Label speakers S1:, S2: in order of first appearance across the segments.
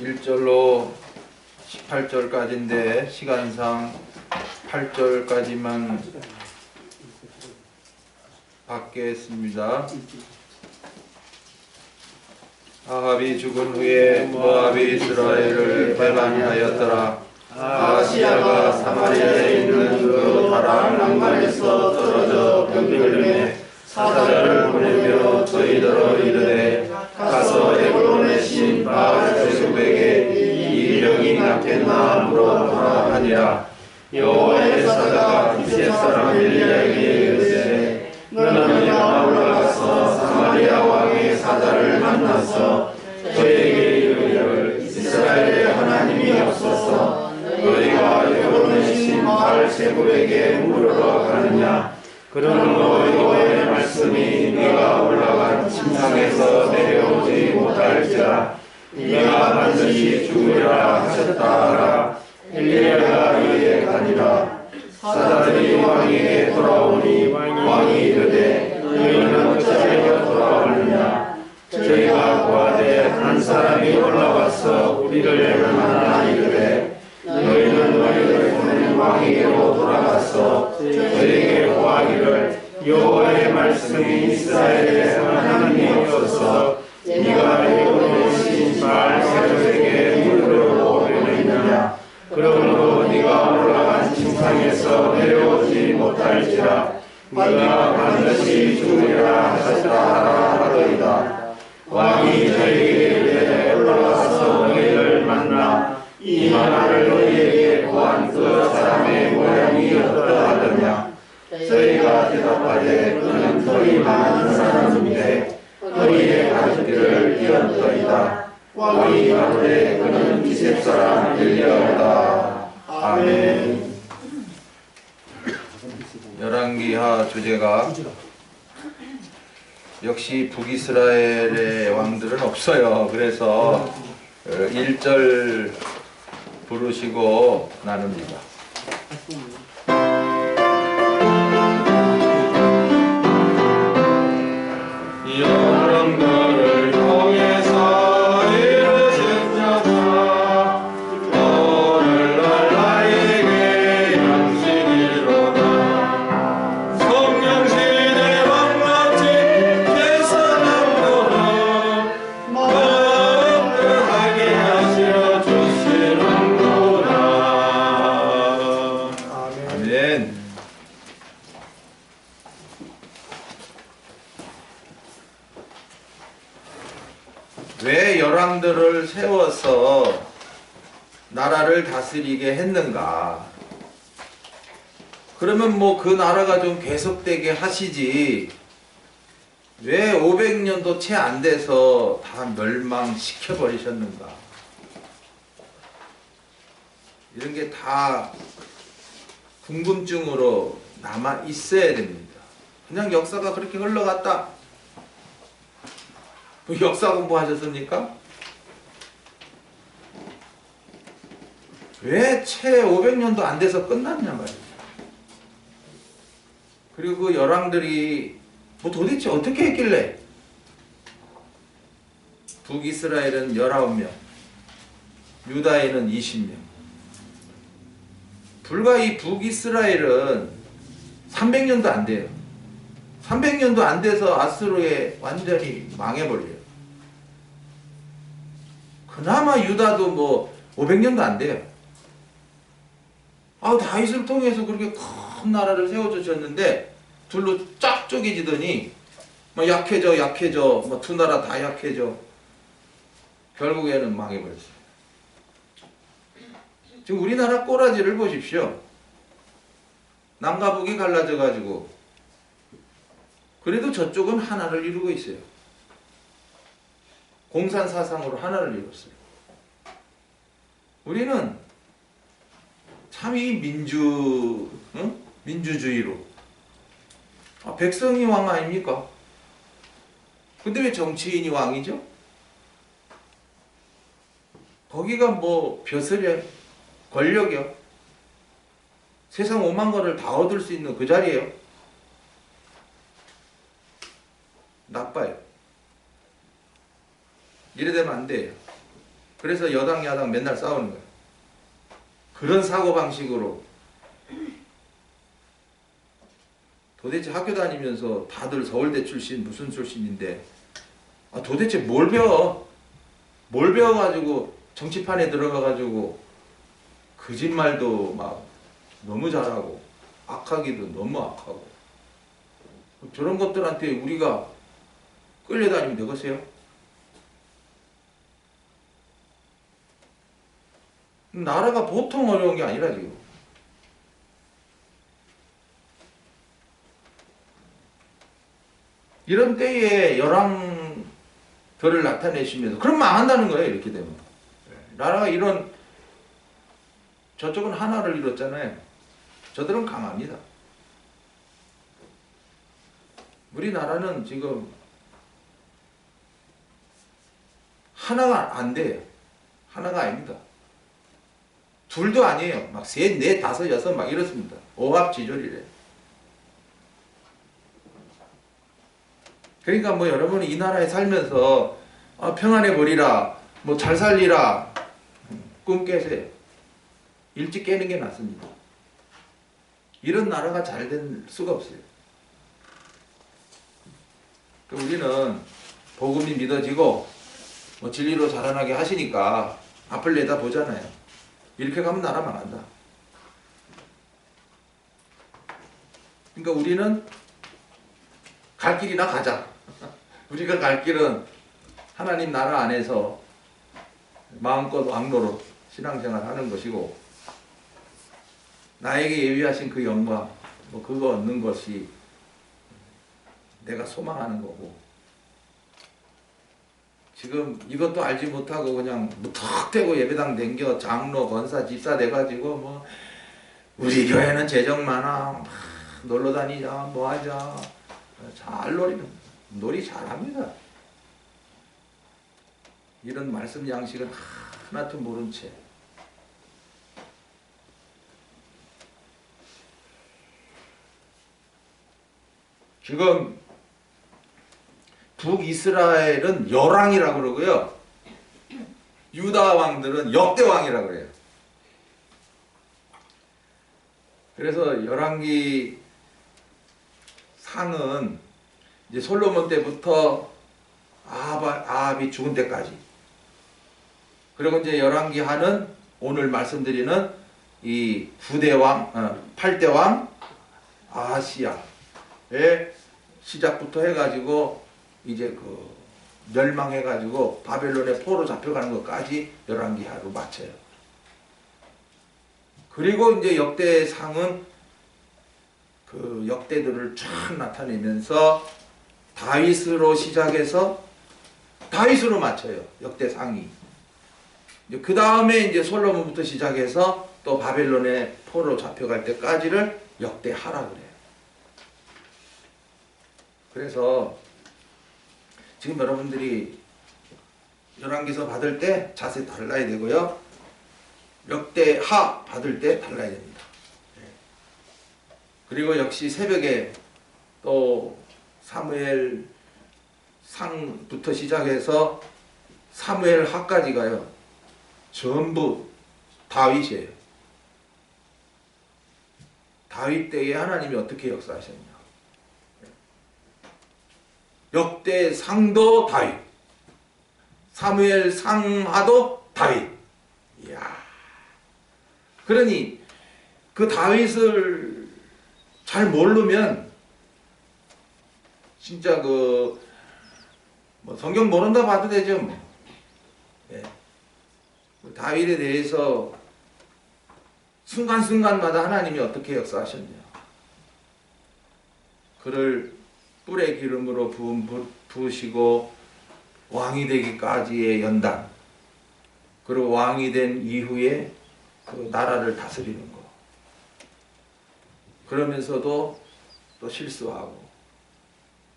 S1: 1절로 18절까지인데 시간상 8절까지만 받겠습니다. 아합이 죽은 후에 모압이 이스라엘을 배반하였더라. 아하시야가 사마리아에 있는 그 다락 난간에서 떨어져 병들매 사자를 보내며 저희더러 이르되 가서 에글론의 신 바알세굽에게 이 병이 낫겠나 물어보라 하니라. 여호와의 사자가 기숤 사람 엘리야에게 이르되 너는 일어나 올라가서 사마리아 왕의 사자를 만나서 저에게 이르기를 이스라엘의 하나님이 없어서 너희가 에글론의 신 바알세굽에게 물으러 가느냐. 그러므로 여호와의 말씀이 네가 올라간 침상에서 내려오지 못할지라 네가 반드시 죽으리라 하셨다 하라. 엘리야가 이에 가니라. 사자들이 왕에게 돌아오니 왕이 이르되 너희는 어찌하여 돌아왔느냐. 저희가 고하되 한 사람이 올라와서 우리를 만나 이르되 너희는 너희를 보낸 왕에게로 돌아가서 저에게 고하기를 여호와의 말씀이 이스라엘의 하나님이 없어서 네가 에글론의 신 바알세굽에게 물으려고 보내느냐. 그러므로 네가 올라간 침상에서 내려오지 못할지라 네가 반드시 죽으리라 하셨다 하더이다. 왕이 저에게 이르되 올라가서 너희를 만나 이 말을 너희에게 고한 그 사람의 모양이 어떠하더냐. 저희가 대답하되 그는 털이 많은 사람인데 너희의 가족들을 이었더이다. 왕이 가로되 그는 기숤 사람 엘리야다. 아멘. 열왕기하 주제가 역시 북이스라엘의 왕들은 없어요. 그래서 1절 부르시고 나눕니다. 영광을 통해서 이루신 자가 오늘날 나에게 양식이로다. 성령시대 왕같이 계산함으로 거듭하게 하시어 주시는구나. 아멘. 왜 열왕들을 세워서 나라를 다스리게 했는가? 그러면 뭐 그 나라가 좀 계속되게 하시지 왜 500년도 채 안 돼서 다 멸망시켜 버리셨는가? 이런 게 다 궁금증으로 남아 있어야 됩니다. 그냥 역사가 그렇게 흘러갔다. 역사 공부하셨습니까? 왜 채 500년도 안 돼서 끝났냐 말이에요. 그리고 그 열왕들이 뭐 도대체 어떻게 했길래 북이스라엘은 19명, 유다에는 20명. 불과 이 북이스라엘은 300년도 안 돼요. 300년도 안 돼서 아수르에 완전히 망해버려요. 그나마 유다도 뭐 500년도 안 돼요. 다윗을 통해서 그렇게 큰 나라를 세워주셨는데 둘로 쫙 쪼개지더니 뭐 약해져 뭐 두 나라 다 약해져 결국에는 망해버렸어요. 지금 우리나라 꼬라지를 보십시오. 남과 북이 갈라져 가지고 그래도 저쪽은 하나를 이루고 있어요. 공산사상으로 하나를 이뤘어요. 우리는 참 이 민주주의로 백성이 왕 아닙니까? 근데 왜 정치인이 왕이죠? 거기가 뭐 벼슬이야? 권력이요? 세상 오만 거를 다 얻을 수 있는 그 자리예요? 나빠요. 이래 되면 안 돼요. 그래서 여당 야당 맨날 싸우는 거예요. 그런 사고방식으로 도대체 학교 다니면서 다들 서울대 출신 무슨 출신인데 도대체 뭘 배워? 뭘 배워가지고 정치판에 들어가가지고 거짓말도 막 너무 잘하고 악하기도 너무 악하고 저런 것들한테 우리가 끌려다니면 되겠어요? 나라가 보통 어려운 게 아니라 지금 이런 때에 열왕들을 나타내시면서 그럼 망한다는 거예요. 이렇게 되면 나라가 이런 저쪽은 하나를 이뤘잖아요. 저들은 강합니다. 우리나라는 지금 하나가 안 돼요. 하나가 아닙니다. 둘도 아니에요. 막 셋, 넷, 다섯, 여섯 막 이렇습니다. 오합지졸이래. 그러니까 뭐 여러분이 이 나라에 살면서 평안해 보리라, 뭐 잘 살리라 꿈 깨세요. 일찍 깨는 게 낫습니다. 이런 나라가 잘 될 수가 없어요. 우리는 복음이 믿어지고 뭐 진리로 자라나게 하시니까 앞을 내다보잖아요. 이렇게 가면 나라 망한다. 그러니까 우리는 갈 길이나 가자. 우리가 갈 길은 하나님 나라 안에서 마음껏 왕노로 신앙생활 하는 것이고 나에게 예비하신 그 영광 뭐 그거 얻는 것이 내가 소망하는 거고 지금 이것도 알지 못하고 그냥 무턱대고 예배당 댕겨 장로 권사 집사 돼가지고 뭐 우리 교회는 재정 많아 막 놀러 다니자 뭐 하자 잘 놀이 잘합니다. 이런 말씀 양식은 하나도 모른 채 지금 북이스라엘은 열왕이라고 그러고요. 유다 왕들은 역대 왕이라고 그래요. 그래서 열왕기 상은 이제 솔로몬 때부터 아합이 죽은 때까지. 그리고 이제 열왕기 하는 오늘 말씀드리는 이 9대 왕, 8대 왕 아하시야의 시작부터 해가지고 이제 그 멸망해가지고 바벨론의 포로 잡혀가는 것까지 열왕기하로 마쳐요. 그리고 이제 역대상은 그 역대들을 쫙 나타내면서 다윗으로 시작해서 다윗으로 마쳐요. 역대상이. 그 다음에 이제 솔로몬부터 시작해서 또 바벨론의 포로 잡혀갈 때까지를 역대하라 그래요. 그래서 지금 여러분들이 열왕기서 받을 때 자세 달라야 되고요. 역대하 받을 때 달라야 됩니다. 그리고 역시 새벽에 또 사무엘 상부터 시작해서 사무엘 하까지 가요. 전부 다윗이에요. 다윗 때에 하나님이 어떻게 역사하셨냐. 역대 상도 다윗, 사무엘 상하도 다윗. 이야. 그러니 그 다윗을 잘 모르면 진짜 그 뭐 성경 모른다 봐도 되죠. 뭐. 예. 다윗에 대해서 순간순간마다 하나님이 어떻게 역사하셨냐. 그를 뿔의 기름으로 부으시고 왕이 되기까지의 연단, 그리고 왕이 된 이후에 그 나라를 다스리는 거. 그러면서도 또 실수하고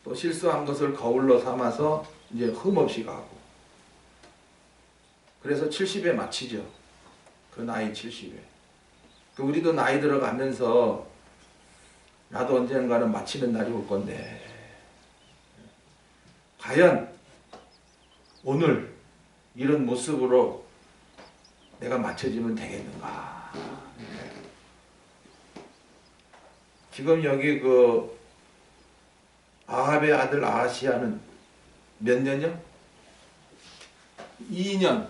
S1: 또 실수한 것을 거울로 삼아서 이제 흠없이 가고. 그래서 70에 마치죠. 그 나이 70에. 우리도 나이 들어가면서 나도 언젠가는 마치는 날이 올 건데 과연 오늘 이런 모습으로 내가 맞춰주면 되겠는가. 지금 여기 그 아합의 아들 아하시야는 몇 년이요? 2년.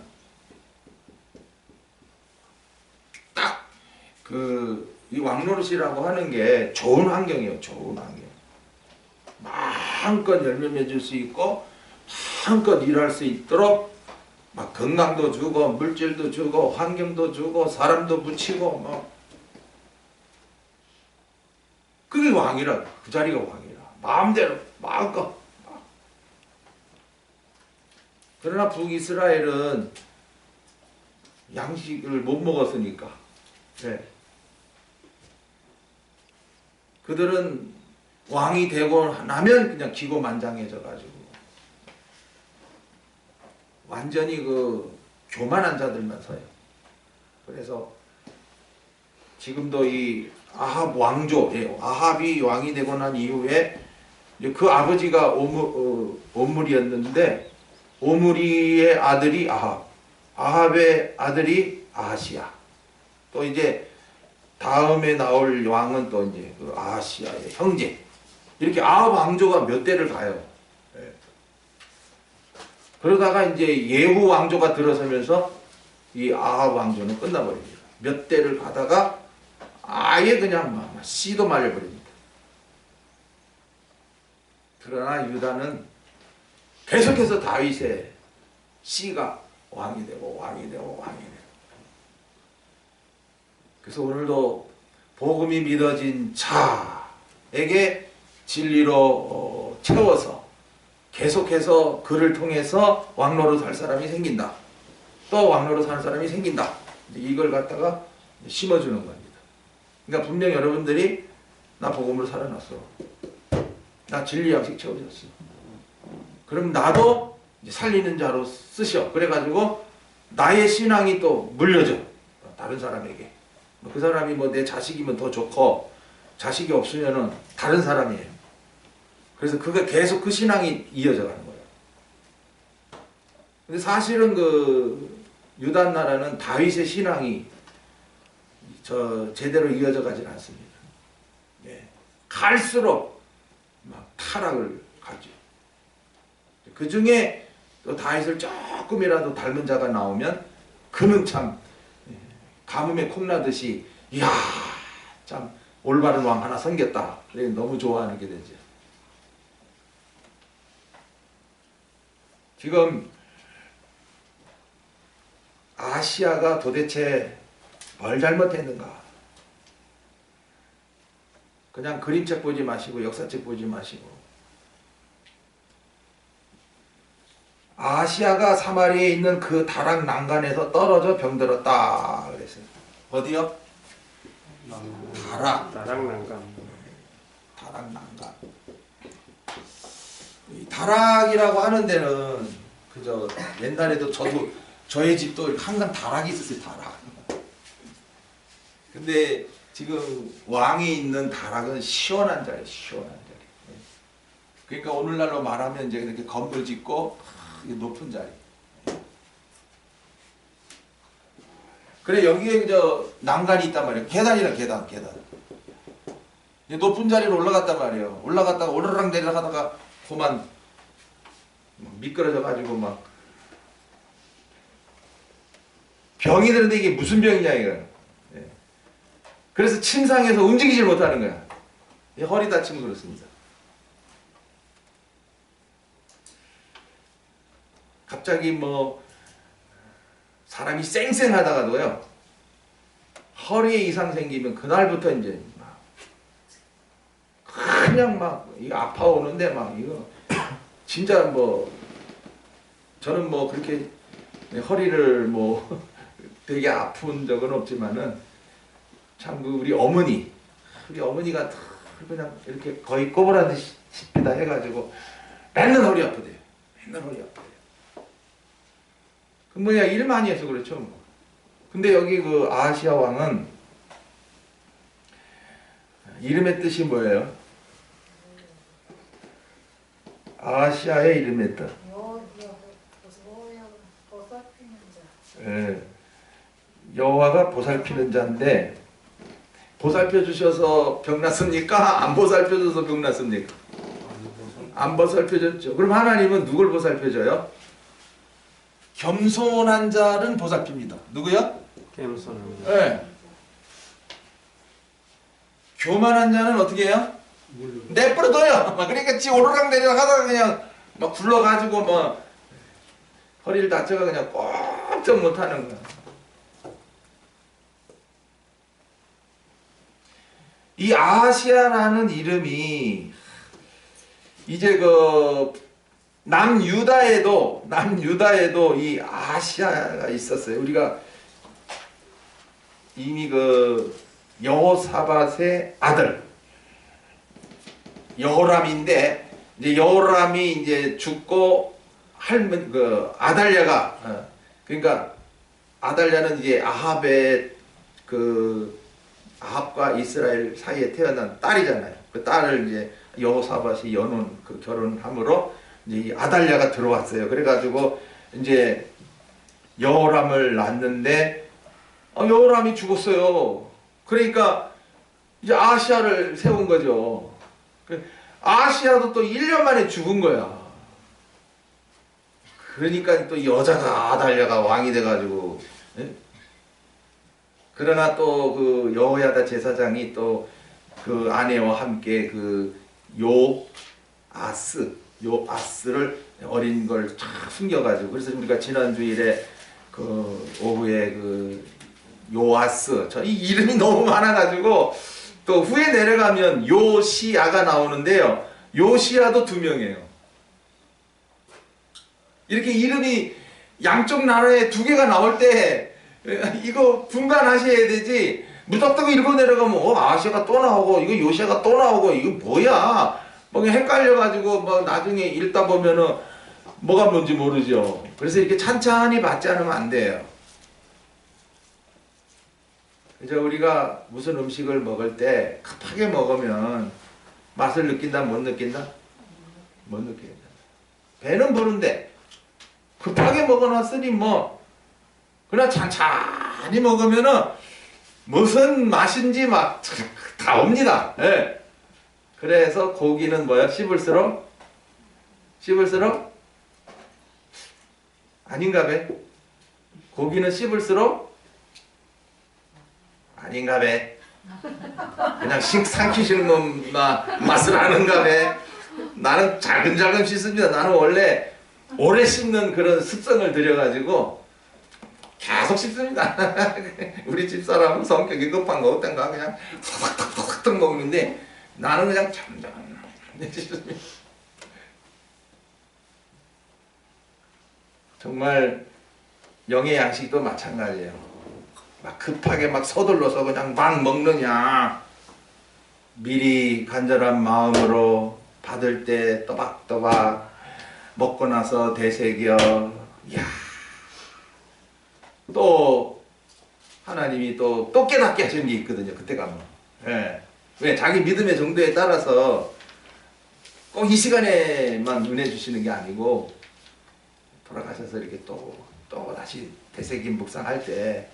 S1: 딱 이 왕노릇이라고 하는 게 좋은 환경이에요. 좋은 환경. 마음껏 열매 맺을 수 있고 마음껏 일할 수 있도록 막 건강도 주고 물질도 주고 환경도 주고 사람도 붙이고 뭐 그게 왕이라. 그 자리가 왕이라. 마음대로 마음껏. 그러나 북이스라엘은 양식을 못 먹었으니까 네. 그들은 왕이 되고 나면 그냥 기고만장해져 가지고 완전히 그 교만한 자들만 서요. 그래서 지금도 이 아합 왕조, 아합이 왕이 되고 난 이후에 그 아버지가 오므리였는데 오므리의 아들이 아합, 아합의 아들이 아하시야. 또 이제 다음에 나올 왕은 또 이제 그 아하시야의 형제. 이렇게 아합 왕조가 몇 대를 가요. 그러다가 이제 예후 왕조가 들어서면서 이 아합 왕조는 끝나버립니다. 몇 대를 가다가 아예 그냥 막 씨도 말려버립니다. 그러나 유다는 계속해서 다윗의 씨가 왕이 되고 왕이 되고 왕이 되고. 그래서 오늘도 복음이 믿어진 자에게 진리로 채워서 계속해서 그를 통해서 왕로로 살 사람이 생긴다. 또 왕로로 살 사람이 생긴다. 이걸 갖다가 심어주는 겁니다. 그러니까 분명 여러분들이 나 복음으로 살아났어. 나 진리 양식 채워졌어. 그럼 나도 이제 살리는 자로 쓰셔. 그래가지고 나의 신앙이 또 물려져. 다른 사람에게. 그 사람이 뭐 내 자식이면 더 좋고 자식이 없으면은 다른 사람이에요. 그래서 그게 계속 그 신앙이 이어져 가는 거예요. 근데 사실은 그 유다 나라는 다윗의 신앙이 제대로 이어져 가진 않습니다. 예. 갈수록 막 타락을 가죠. 그 중에 또 다윗을 조금이라도 닮은 자가 나오면 그는 참 가뭄에 콩나듯이 이야 참 올바른 왕 하나 생겼다. 그래 너무 좋아하게 되죠. 지금 아시아가 도대체 뭘 잘못했는가? 그냥 그림책 보지 마시고 역사책 보지 마시고 아시아가 사마리아에 있는 그 다락 난간에서 떨어져 병들었다 그랬어요. 어디요? 다락 난간. 다락 난간. 이 다락이라고 하는 데는 그저 옛날에도 저의 집도 항상 다락이 있었어요. 다락. 근데 지금 왕이 있는 다락은 시원한 자리예요. 시원한 자리. 그러니까 오늘날로 말하면 이제 이렇게 건물 짓고 높은 자리. 그래 여기에 저 난간이 있단 말이에요. 계단이라 계단. 높은 자리로 올라갔단 말이에요. 올라갔다가 오르락 내리락 하다가 그만 미끄러져 가지고 막 병이 드는데 이게 무슨 병이냐 이거. 그래서 침상에서 움직이질 못하는 거야. 허리 다치면 그렇습니다. 갑자기 뭐 사람이 쌩쌩하다가도요 허리에 이상 생기면 그날부터 이제 막 그냥 막 이거 아파오는데 막 이거 진짜 뭐 저는 뭐 그렇게 허리를 뭐 되게 아픈 적은 없지만은 참 그 우리 어머니가 그냥 이렇게 거의 꼬부라듯이 다 해가지고 맨날 허리 아프대요. 맨날 허리 아프대요. 그 뭐야 일 많이 해서 그렇죠. 근데 여기 그 아하시야 왕은 이름의 뜻이 뭐예요? 아하시야의 이름의 뜻. 예. 여호와가 보살피는 자인데 보살펴 주셔서 병났습니까? 안 보살펴 줘서 병났습니까? 안 보살펴 줬죠. 그럼 하나님은 누굴 보살펴 줘요? 겸손한 자는 보살핍니다. 누구요?
S2: 겸손합니다.
S1: 네. 교만한 자는 어떻게 해요? 내버려둬요. 그러니까 지 오르락 내리락 하다가 그냥 막 굴러가지고 뭐 허리를 다쳐가 그냥 꼼짝 못하는 거야. 이 아하시아라는 이름이 이제 그 남유다에도 이 아하시아가 있었어요. 우리가 이미 그 여호사밧의 아들 여호람인데 이제 여호람이 이제 죽고 할머니 그 아달랴가 그러니까 아달랴는 이제 아합의 그 아합과 이스라엘 사이에 태어난 딸이잖아요. 그 딸을 이제 여호사밧이 여놓은 그 결혼함으로 이제 이 아달랴가 들어왔어요. 그래가지고 이제 여호람을 낳는데 여호람이 죽었어요. 그러니까 이제 아하시아를 세운 거죠. 아하시아도 또 1년 만에 죽은 거야. 그러니까 또 여자가 아달랴가 왕이 돼가지고 그러나 또 그 여호야다 제사장이 또 그 아내와 함께 그 요아스를 어린 걸 쫙 숨겨가지고 그래서 우리가 지난 주일에 그 오후에 그 요아스 이 이름이 너무 많아가지고 또 후에 내려가면 요시아가 나오는데요. 요시아도 2명이에요. 이렇게 이름이 양쪽 나라에 2개가 나올 때 이거 분간하셔야 되지 무작정 읽어 내려가면 아시아가 또 나오고 이거 요시아가 또 나오고 이거 뭐야 뭐 헷갈려가지고 뭐 나중에 읽다 보면은 뭐가 뭔지 모르죠. 그래서 이렇게 찬찬히 받지 않으면 안 돼요. 이제 우리가 무슨 음식을 먹을 때 급하게 먹으면 맛을 느낀다 못 느낀다? 못 느낀다. 배는 부른데 급하게 먹어놨으니 뭐 그냥 찬찬히 먹으면은 무슨 맛인지 막 다 옵니다. 예. 그래서 고기는 뭐야? 씹을수록 아닌가 배? 고기는 씹을수록 아닌가 배? 그냥 삼키시는 것만 맛을 아는가 배? 나는 자근자근 씹습니다. 나는 원래 오래 씹는 그런 습성을 들여가지고 계속 씹습니다. 우리 집사람은 성격이 급한 거 어떤가 그냥 톡톡톡톡 먹는데 나는 그냥 잠잠히 씹습니다. 정말 영의 양식도 마찬가지예요. 막 급하게 막 서둘러서 그냥 막 먹느냐 미리 간절한 마음으로 받을 때 또박또박 먹고 나서 되새겨 이야 또 하나님이 또 깨닫게 하시는 게 있거든요. 그때 가면 왜 자기 믿음의 정도에 따라서 꼭 이 시간에만 은혜 주시는 게 아니고 돌아가셔서 이렇게 또 다시 되새김 묵상할 때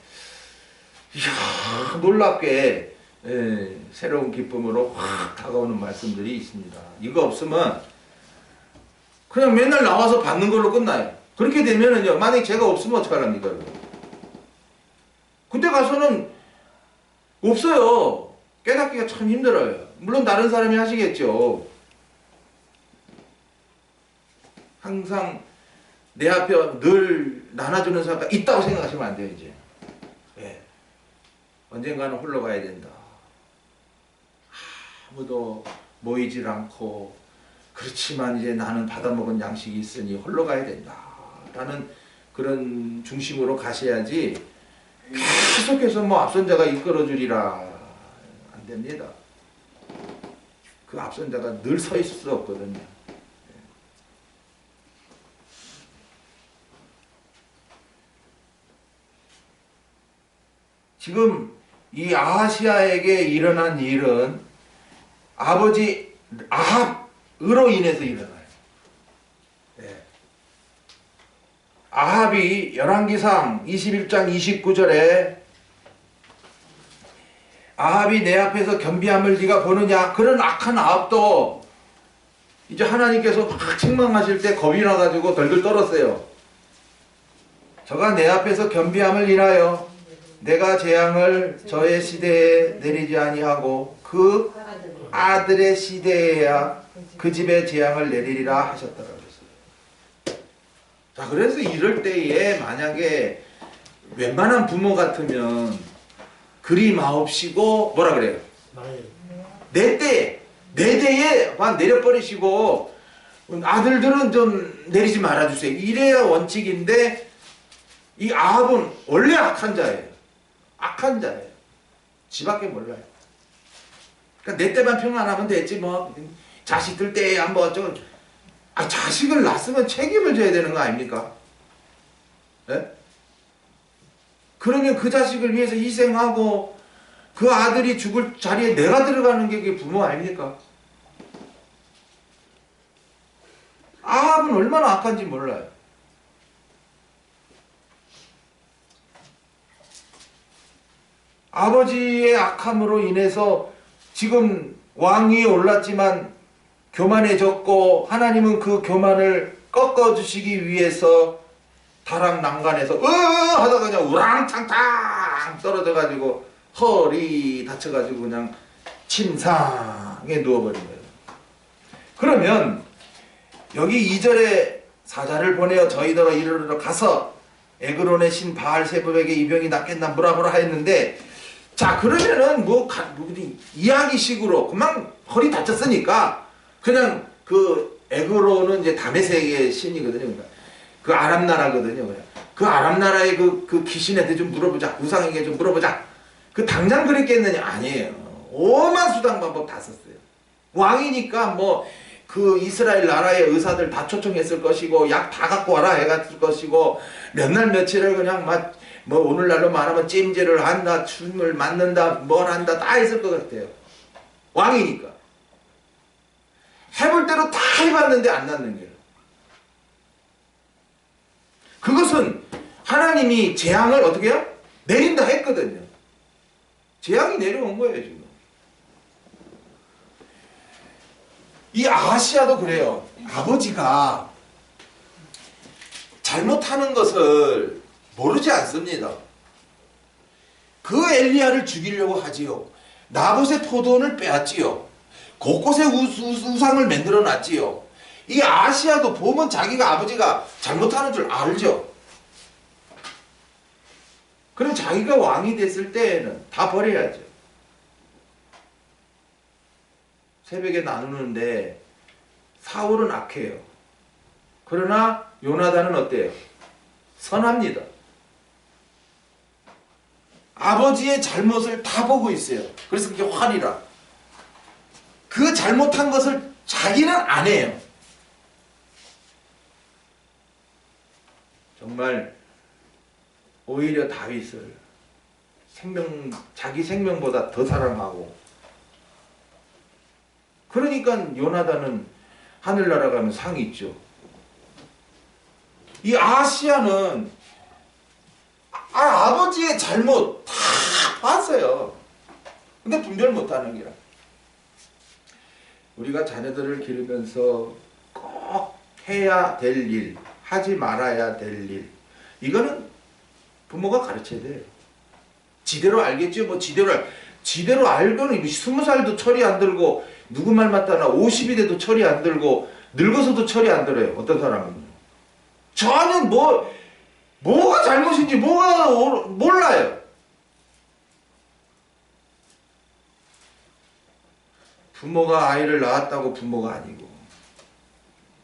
S1: 이야 놀랍게 새로운 기쁨으로 확 다가오는 말씀들이 있습니다. 이거 없으면 그냥 맨날 나와서 받는 걸로 끝나요. 그렇게 되면은요 만약에 제가 없으면 어떡하랍니까? 그때 가서는 없어요. 깨닫기가 참 힘들어요. 물론 다른 사람이 하시겠죠. 항상 내 앞에 늘 나눠주는 사람가 있다고 생각하시면 안 돼요. 이제 언젠가는 홀로 가야 된다. 아무도 모이질 않고 그렇지만 이제 나는 받아먹은 양식이 있으니 홀로 가야 된다 라는 그런 중심으로 가셔야지 계속해서 뭐 앞선 자가 이끌어 주리라 안 됩니다. 그 앞선 자가 늘 서 있을 수 없거든요. 지금 이 아하시아에게 일어난 일은 아버지 아합으로 인해서 일어나요. 아합이 열왕기상 21장 29절에 아합이 내 앞에서 겸비함을 네가 보느냐? 그런 악한 아합도 이제 하나님께서 막 책망하실 때 겁이 나가지고 덜덜 떨었어요. 저가 내 앞에서 겸비함을 인하여 내가 재앙을 저의 시대에 내리지 아니하고 그 아들의 시대에야 그 집에 재앙을 내리리라 하셨더라 그랬어요. 자, 그래서 이럴 때에 만약에 웬만한 부모 같으면 그리 마옵시고 뭐라 그래요? 내 대에 막 내려버리시고 아들들은 좀 내리지 말아주세요. 이래야 원칙인데 이 아합은 원래 악한 자예요. 악한 자예요. 지밖에 몰라요. 그러니까 내 때만 평안하면 됐지 뭐 자식들 때에 한번 어쩌고. 자식을 낳았으면 책임을 져야 되는 거 아닙니까? 네? 그러면 그 자식을 위해서 희생하고 그 아들이 죽을 자리에 내가 들어가는 게 그게 부모 아닙니까? 아합은 얼마나 악한지 몰라요. 아버지의 악함으로 인해서 지금 왕위에 올랐지만 교만해졌고 하나님은 그 교만을 꺾어주시기 위해서 다락난간에서 하다가 그냥 우랑탕탕 떨어져가지고 허리 다쳐가지고 그냥 침상에 누워버린 거예요. 그러면 여기 2절에 사자를 보내어 저희더러 이르러 가서 에그론의 신 바알세불에게 이 병이 낫겠나 뭐라 하였는데, 자 그러면은 이야기식으로 그만 허리 다쳤으니까 그냥 그 에그론은 이제 다메섹의 신이거든요. 그러니까 그 아람 나라거든요. 그 아람 나라의 그 귀신한테 좀 물어보자, 우상에게 좀 물어보자. 그 당장 그랬겠느냐? 아니에요. 오만 수단 방법 다 썼어요. 왕이니까 뭐 그 이스라엘 나라의 의사들 다 초청했을 것이고 약 다 갖고 와라 해갔을 것이고 몇 날 며칠을 그냥 막 뭐 오늘날로 말하면 찜질을 한다, 춤을 맞는다, 뭘 한다 다 했을 것 같아요. 왕이니까. 해볼 대로 다 해봤는데 안 낫는 거예요. 그것은 하나님이 재앙을 어떻게 해요? 내린다 했거든요. 재앙이 내려온 거예요 지금. 이 아하시아도 그래요. 아버지가 잘못하는 것을 모르지 않습니다. 그 엘리야를 죽이려고 하지요. 나봇의 포도원을 빼앗지요. 곳곳에 우상을 만들어 놨지요. 이 아하시아도 보면 자기가 아버지가 잘못하는 줄 알죠. 그럼 자기가 왕이 됐을 때에는 다 버려야죠. 새벽에 나누는데 사울은 악해요. 그러나 요나단은 어때요? 선합니다. 아버지의 잘못을 다 보고 있어요. 그래서 그게 화리라. 그 잘못한 것을 자기는 안 해요. 정말 오히려 다윗을 자기 생명보다 더 사랑하고, 그러니까 요나단은 하늘나라 가면 상이 있죠. 이 아하시아는 아버지의 잘못 다 봤어요. 근데 분별 못하는 기라. 우리가 자녀들을 기르면서 꼭 해야 될 일, 하지 말아야 될 일, 이거는 부모가 가르쳐야 돼요. 지대로 알겠죠? 뭐 지대로 알고는 20살도 철이 안 들고, 누구 말 맞다나 50이 돼도 철이 안 들고, 늙어서도 철이 안 들어요. 어떤 사람은 전혀 뭐가 잘못인지 뭐가 몰라요. 부모가 아이를 낳았다고 부모가 아니고,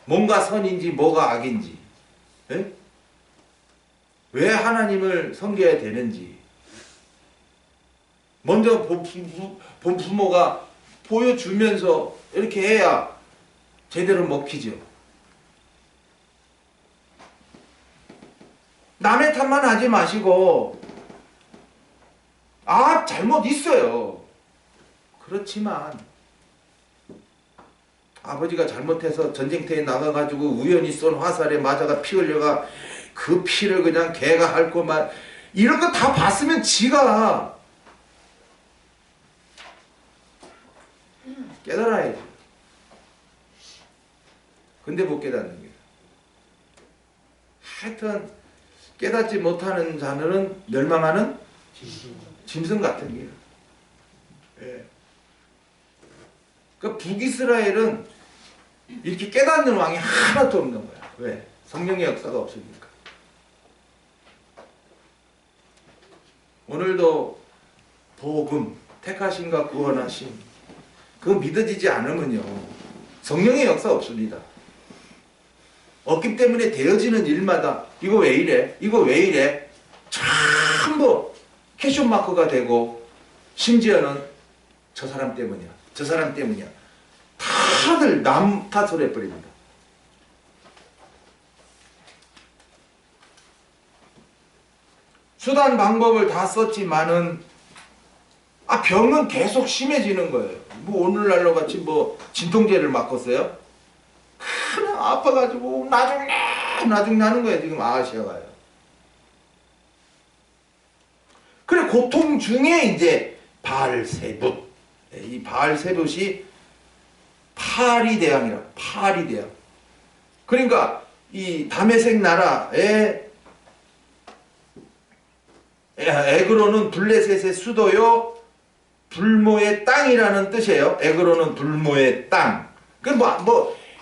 S1: 뭔가 선인지 뭐가 악인지, 에? 왜 하나님을 섬겨야 되는지 먼저 본 부모가 보여주면서 이렇게 해야 제대로 먹히죠. 남의 탓만 하지 마시고, 잘못 있어요. 그렇지만 아버지가 잘못해서 전쟁터에 나가가지고 우연히 쏜 화살에 맞아가 피 흘려가 그 피를 그냥 개가 핥고만, 이런 거 다 봤으면 지가 깨달아야죠. 근데 못 깨닫는 거예요. 하여튼 깨닫지 못하는 자들은 멸망하는 짐승 같은 거예요. 예. 그 북이스라엘은 이렇게 깨닫는 왕이 하나도 없는 거야. 왜? 성령의 역사가 없으니까. 오늘도 복음, 택하심과 구원하심, 그거 믿어지지 않으면요 성령의 역사 없습니다. 없기 때문에 되어지는 일마다 이거 왜 이래? 이거 왜 이래? 전부 캐션 마크가 되고, 심지어는 저 사람 때문이야, 저 사람 때문이야, 다들 남 탓을 해버립니다. 수단 방법을 다 썼지만은 병은 계속 심해지는 거예요. 뭐 오늘날로 같이 뭐 진통제를 맞겠어요? 그냥 아파가지고 나중에 하는 거예요. 지금 아시아가요. 그래 고통 중에 이제 바알세붓, 이 바알세붓이 파리대왕이라, 파리대왕. 그러니까 이 다메섹 나라의 에그로는 블레셋의 수도요 불모의 땅이라는 뜻이에요. 에그로는 불모의 땅. 그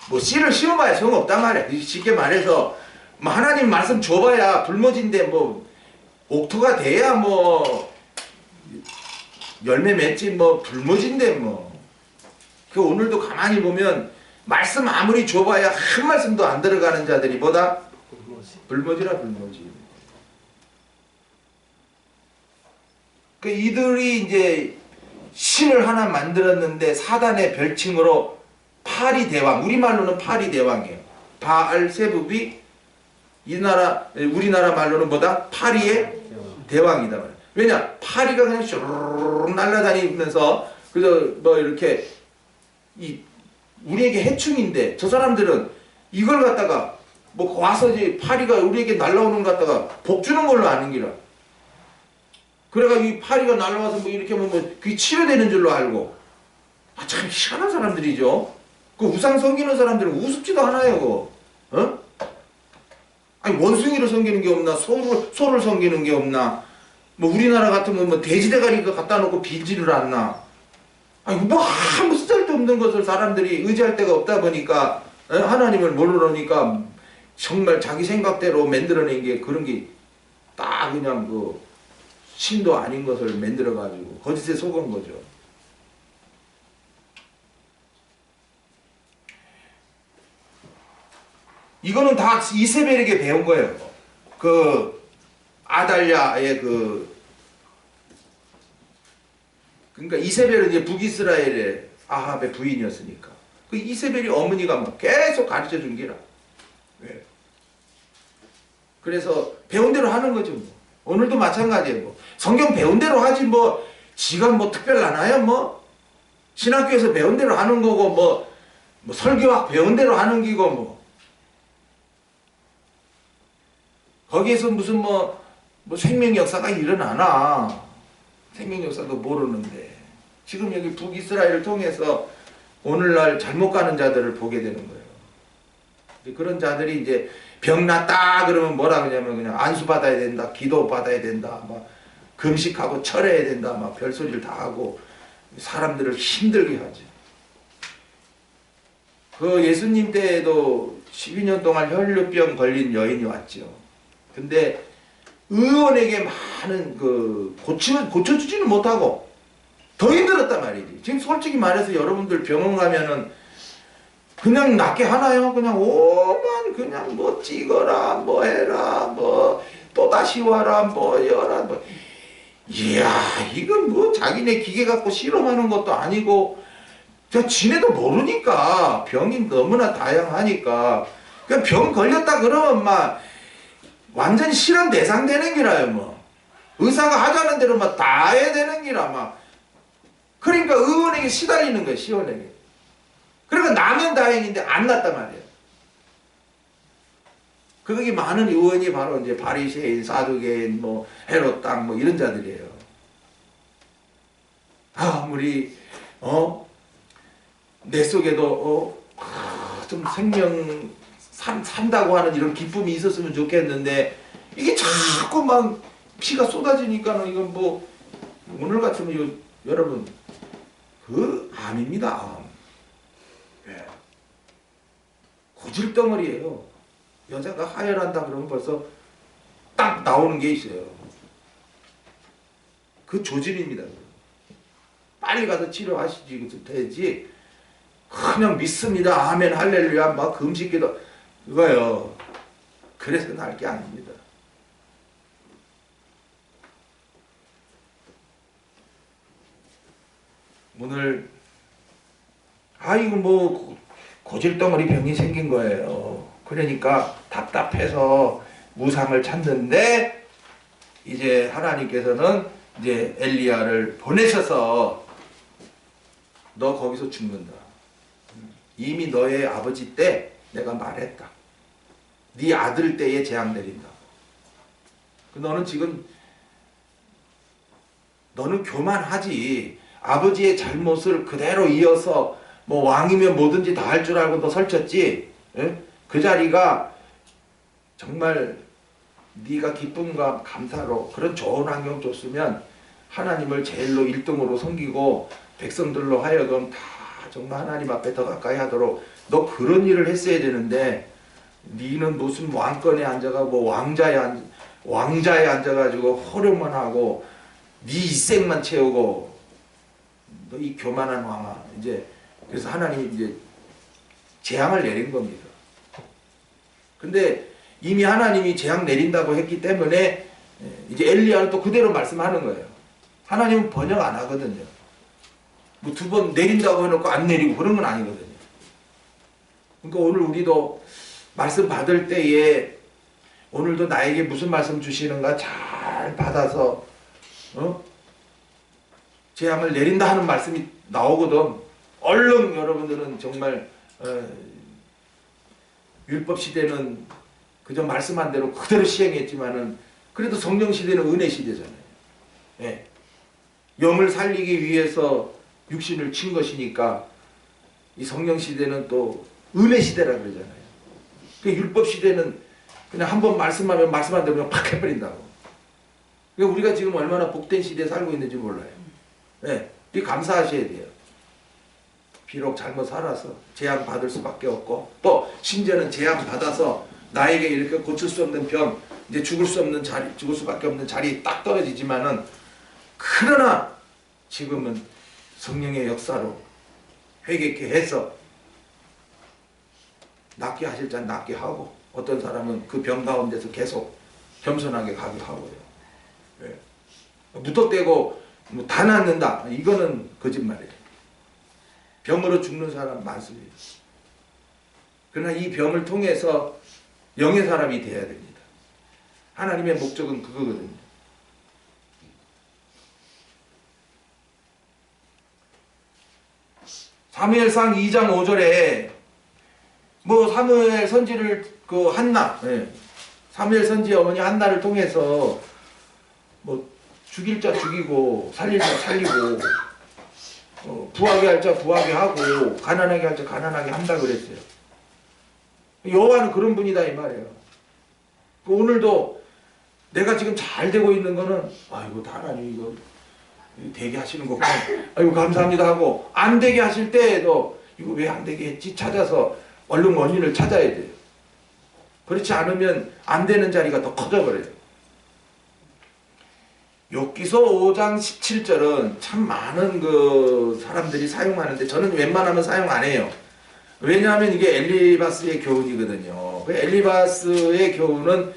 S1: 뭐 씨를 심어봐야 소용없단 말이야. 쉽게 말해서 뭐 하나님 말씀 줘봐야 불모지인데 뭐 옥토가 돼야 뭐 열매 맺지 뭐 불모지인데 뭐. 그 오늘도 가만히 보면 말씀 아무리 줘봐야 한 말씀도 안 들어가는 자들이 뭐다? 불모지라 불모지. 그 이들이 이제 신을 하나 만들었는데 사단의 별칭으로 파리대왕, 우리말로는 파리대왕이에요. 바알세붓이 우리나라 말로는 뭐다? 파리의 대왕이다. 왜냐? 파리가 그냥 슈르륵 날아다니면서 그래서 뭐 이렇게 우리에게 해충인데 저 사람들은 이걸 갖다가 뭐 와서 이제 파리가 우리에게 날아오는 것 갖다가 복 주는 걸로 아는 기라. 그래가 이 파리가 날아와서 뭐 이렇게 하면 뭐 그게 치료되는 줄로 알고. 참 희한한 사람들이죠. 그 우상 섬기는 사람들은 우습지도 않아요. 그거. 어? 아니 원숭이를 섬기는 게 없나? 소를 섬기는 게 없나? 뭐 우리나라 같으면 뭐 돼지대가리 갖다 놓고 빌지를 않나? 아니 뭐 아무 쓸데없는 것을 사람들이 의지할 데가 없다 보니까 하나님을 모르니까 정말 자기 생각대로 만들어낸 게 그런 게 딱 그냥 그 신도 아닌 것을 만들어 가지고 거짓에 속은 거죠. 이거는 다 이세벨에게 배운 거예요. 그 아달랴의 그러니까 이세벨은 이제 북이스라엘의 아합의 부인이었으니까 그 이세벨이 어머니가 뭐 계속 가르쳐 준 게라. 네. 그래서 배운 대로 하는 거죠. 뭐. 오늘도 마찬가지예요. 뭐. 성경 배운 대로 하지 뭐 지가 뭐 특별하나요? 뭐 신학교에서 배운 대로 하는 거고 뭐 설교학 배운 대로 하는 기고 뭐 거기에서 무슨 뭐 생명 역사가 일어나나. 생명 역사도 모르는데 지금 여기 북이스라엘을 통해서 오늘날 잘못 가는 자들을 보게 되는 거예요. 그런 자들이 이제 병 났다 그러면 뭐라 그러냐면 그냥 안수 받아야 된다, 기도 받아야 된다, 막 금식하고 철해야 된다, 막 별소리를 다 하고 사람들을 힘들게 하지. 그 예수님 때에도 12년 동안 혈류병 걸린 여인이 왔죠. 근데 의원에게 많은 고쳐주지는 못하고 더 힘들었단 말이지. 지금 솔직히 말해서 여러분들 병원 가면은 그냥 낫게 하나요? 그냥 오만 그냥 뭐 찍어라, 뭐 해라, 뭐 또 다시 와라, 뭐 여라, 뭐. 이야, 이건 뭐 자기네 기계 갖고 실험하는 것도 아니고, 지네도 모르니까 병이 너무나 다양하니까 그냥 병 걸렸다 그러면 막 완전히 실험 대상 되는 기라요. 뭐 의사가 하자는 대로 막 다 해야 되는 기라. 막 그러니까 의원에게 시달리는 거예요. 시원에게. 그러니까 나면 다행인데 안 났단 말이에요. 그게 많은 의원이 바로 이제 바리새인, 사두개인, 뭐 헤롯 땅 뭐 이런 자들이에요. 아무리 내 속에도 좀 생명 산다고 하는 이런 기쁨이 있었으면 좋겠는데 이게 자꾸 막 피가 쏟아지니까는 이건 뭐 오늘 같으면 이거 여러분 그 암입니다. 암. 예. 고질덩어리예요. 여자가 하혈한다 그러면 벌써 딱 나오는 게 있어요. 그 조짐입니다. 빨리 가서 치료하시지 되지. 그냥 믿습니다. 아멘 할렐루야 막 금식기도 이거요. 그래서 날 게 아닙니다. 오늘 이거 뭐 고질덩어리 병이 생긴 거예요. 그러니까 답답해서 무상을 찾는데 이제 하나님께서는 이제 엘리야를 보내셔서 너 거기서 죽는다. 이미 너의 아버지 때 내가 말했다. 네 아들 때에 재앙 내린다. 너는 지금 너는 교만하지. 아버지의 잘못을 그대로 이어서 뭐 왕이면 뭐든지 다 할 줄 알고 너 설쳤지. 예? 그 자리가 정말 네가 기쁨과 감사로 그런 좋은 환경 줬으면 하나님을 제일로 1등으로 섬기고 백성들로 하여금 다 정말 하나님 앞에 더 가까이 하도록 너 그런 일을 했어야 되는데 네는 무슨 왕권에 앉아가고 왕자에 앉아가지고 호령만 하고 네 일생만 채우고 너 이 교만한 왕아. 이제 그래서 하나님이 이제 재앙을 내린 겁니다. 근데 이미 하나님이 재앙 내린다고 했기 때문에 이제 엘리야는 또 그대로 말씀하는 거예요. 하나님은 번역 안 하거든요. 뭐 2번 내린다고 해놓고 안 내리고 그런 건 아니거든요. 그러니까 오늘 우리도 말씀 받을 때에 오늘도 나에게 무슨 말씀 주시는가 잘 받아서 재앙을 내린다 하는 말씀이 나오거든. 얼른 여러분들은 정말 율법 시대는 그저 말씀한 대로 그대로 시행했지만은 그래도 성령 시대는 은혜 시대잖아요. 예. 영을 살리기 위해서 육신을 친 것이니까 이 성령 시대는 또 은혜 시대라 그러잖아요. 그 율법 시대는 그냥 한번 말씀하면 말씀한 대로 그냥 팍 해버린다고. 그러니까 우리가 지금 얼마나 복된 시대에 살고 있는지 몰라요. 예. 이 감사하셔야 돼요. 비록 잘못 살아서 재앙 받을 수밖에 없고 또 심지어는 재앙 받아서 나에게 이렇게 고칠 수 없는 병, 이제 죽을 수밖에 없는 자리에 딱 떨어지지만은 그러나 지금은 성령의 역사로 회개케 해서 낫게 하실 자는 낫게 하고 어떤 사람은 그 병 가운데서 계속 겸손하게 가게 하고요. 예. 무턱대고 뭐 다 낫는다. 이거는 거짓말이에요. 병으로 죽는 사람 많습니다. 그러나 이 병을 통해서 영의 사람이 되어야 됩니다. 하나님의 목적은 그거거든요. 사무엘상 2장 5절에 뭐 사무엘 선지를 그 한나, 사무엘 선지의 어머니 한나를 통해서 뭐 죽일 자 죽이고 살릴 자 살리고 부하게 할 자 부하게 하고 가난하게 할 자 가난하게 한다 그랬어요. 여호와는 그런 분이다 이 말이에요. 오늘도 내가 지금 잘 되고 있는 거는 아이고 하나님 이거 되게 하시는 거구나. 아이고 감사합니다 하고 안 되게 하실 때에도 이거 왜 안 되게 했지 찾아서 얼른 원인을 찾아야 돼요. 그렇지 않으면 안 되는 자리가 더 커져버려요. 욥기서 5장 17절은 참 많은 그 사람들이 사용하는데 저는 웬만하면 사용 안 해요. 왜냐하면 이게 엘리바스의 교훈이거든요. 그 엘리바스의 교훈은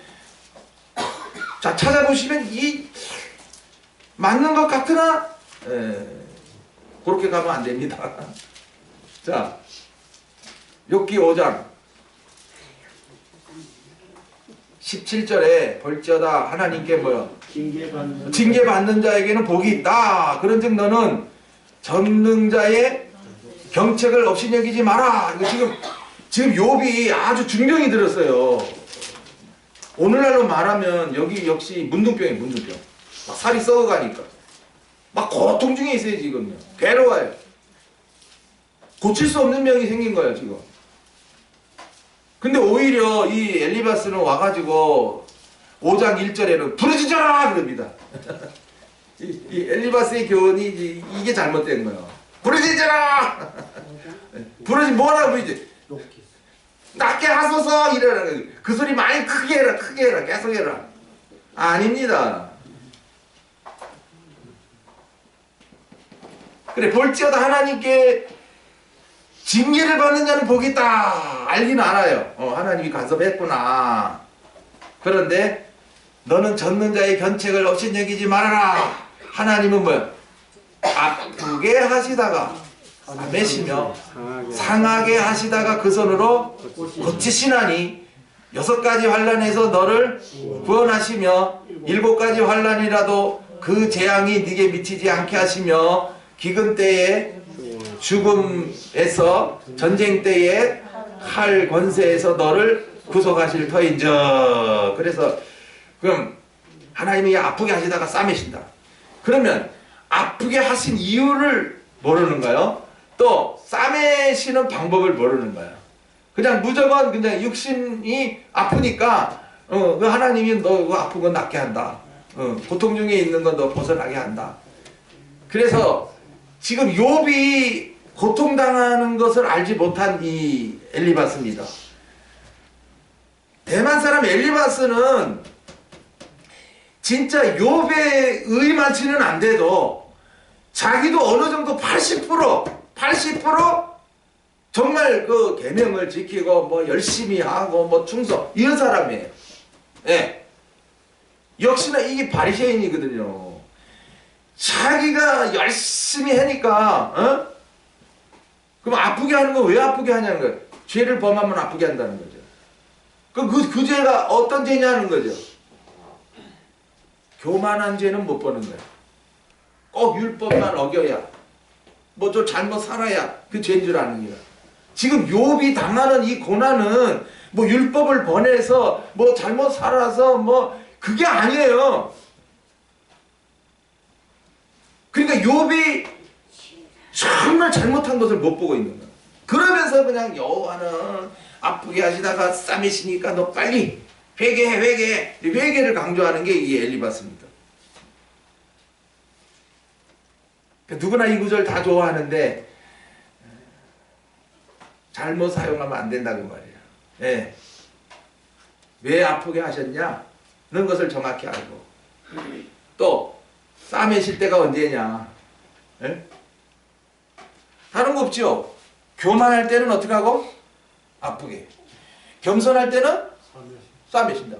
S1: 자 찾아보시면 이 맞는 것 같으나 그렇게 가면 안 됩니다. 자 욥기 5장 17절에 볼지어다 하나님께 뭐요? 징계받는 자에게는 복이 있다. 그런즉 너는 전능자의 경책을 없이 여기지 마라. 이거 지금 욥이 아주 중병이 들었어요. 오늘날로 말하면 여기 역시 문둥병이에요. 문둥병. 막 살이 썩어가니까 막 고통 중에 있어요. 지금요. 괴로워요. 고칠 수 없는 병이 생긴 거예요 지금. 근데 오히려 이 엘리바스는 와가지고 5장 1절에는 부르짖어라 그럽니다. 이 엘리바스의 교훈이 이게 잘못된 거예요. 부르짖어라. 뭐라 부르지? 낮게 하소서 이러라는 그 소리 많이 크게 해라, 크게 해라, 계속 해라. 아닙니다. 그래, 볼지어다 하나님께 징계를 받는 자는 복이 있다. 알기는 알아요. 하나님이 간섭했구나. 그런데 너는 젖는 자의 견책을 업신여기지 말아라. 하나님은 뭐야? 아프게 하시다가 매시며 상하게 하시다가 그 손으로 고치시나니 6가지 환난에서 너를 구원하시며 7가지 환난이라도 그 재앙이 네게 미치지 않게 하시며 기근 때에 죽음에서 전쟁 때에 칼 권세에서 너를 구속하실 터인저. 그래서 그럼 하나님이 아프게 하시다가 싸매신다. 그러면 아프게 하신 이유를 모르는가요? 또 싸매시는 방법을 모르는 거야. 그냥 무조건 그냥 육신이 아프니까 그 하나님이 너 아픈 건 낫게 한다. 고통 중에 있는 건 너 벗어나게 한다. 그래서 지금 욥이 고통당하는 것을 알지 못한 이 엘리바스입니다. 대만 사람 엘리바스는 진짜 욥의 의만치는 안 돼도 자기도 어느 정도 80% 정말 그 계명을 지키고 뭐 열심히 하고 뭐 충성 이런 사람이에요. 예. 역시나 이게 바리새인이거든요. 자기가 열심히 하니까 그럼 아프게 하는 건 왜 아프게 하냐는 거예요. 죄를 범하면 아프게 한다는 거죠. 그 죄가 어떤 죄냐는 거죠. 교만한 죄는 못 보는 거예요. 꼭 율법만 어겨야 뭐 좀 잘못 살아야 그 죄인 줄 아는 거예요. 지금 욥이 당하는 이 고난은 뭐 율법을 번해서 뭐 잘못 살아서 뭐 그게 아니에요. 그러니까 욥이 정말 잘못한 것을 못 보고 있는 거예요. 그러면서 그냥 여호와는 아프게 하시다가 싸매시니까 너 빨리 회개해, 회개해. 회개를 강조하는 게 이 엘리바스입니다. 누구나 이 구절 다 좋아하는데 잘못 사용하면 안 된다고 말이에요. 예. 왜 아프게 하셨냐? 는 것을 정확히 알고 또 싸매실 때가 언제냐? 예? 다른 거 없죠. 교만할 때는 어떻게 하고? 아프게. 겸손할 때는 싸매신다.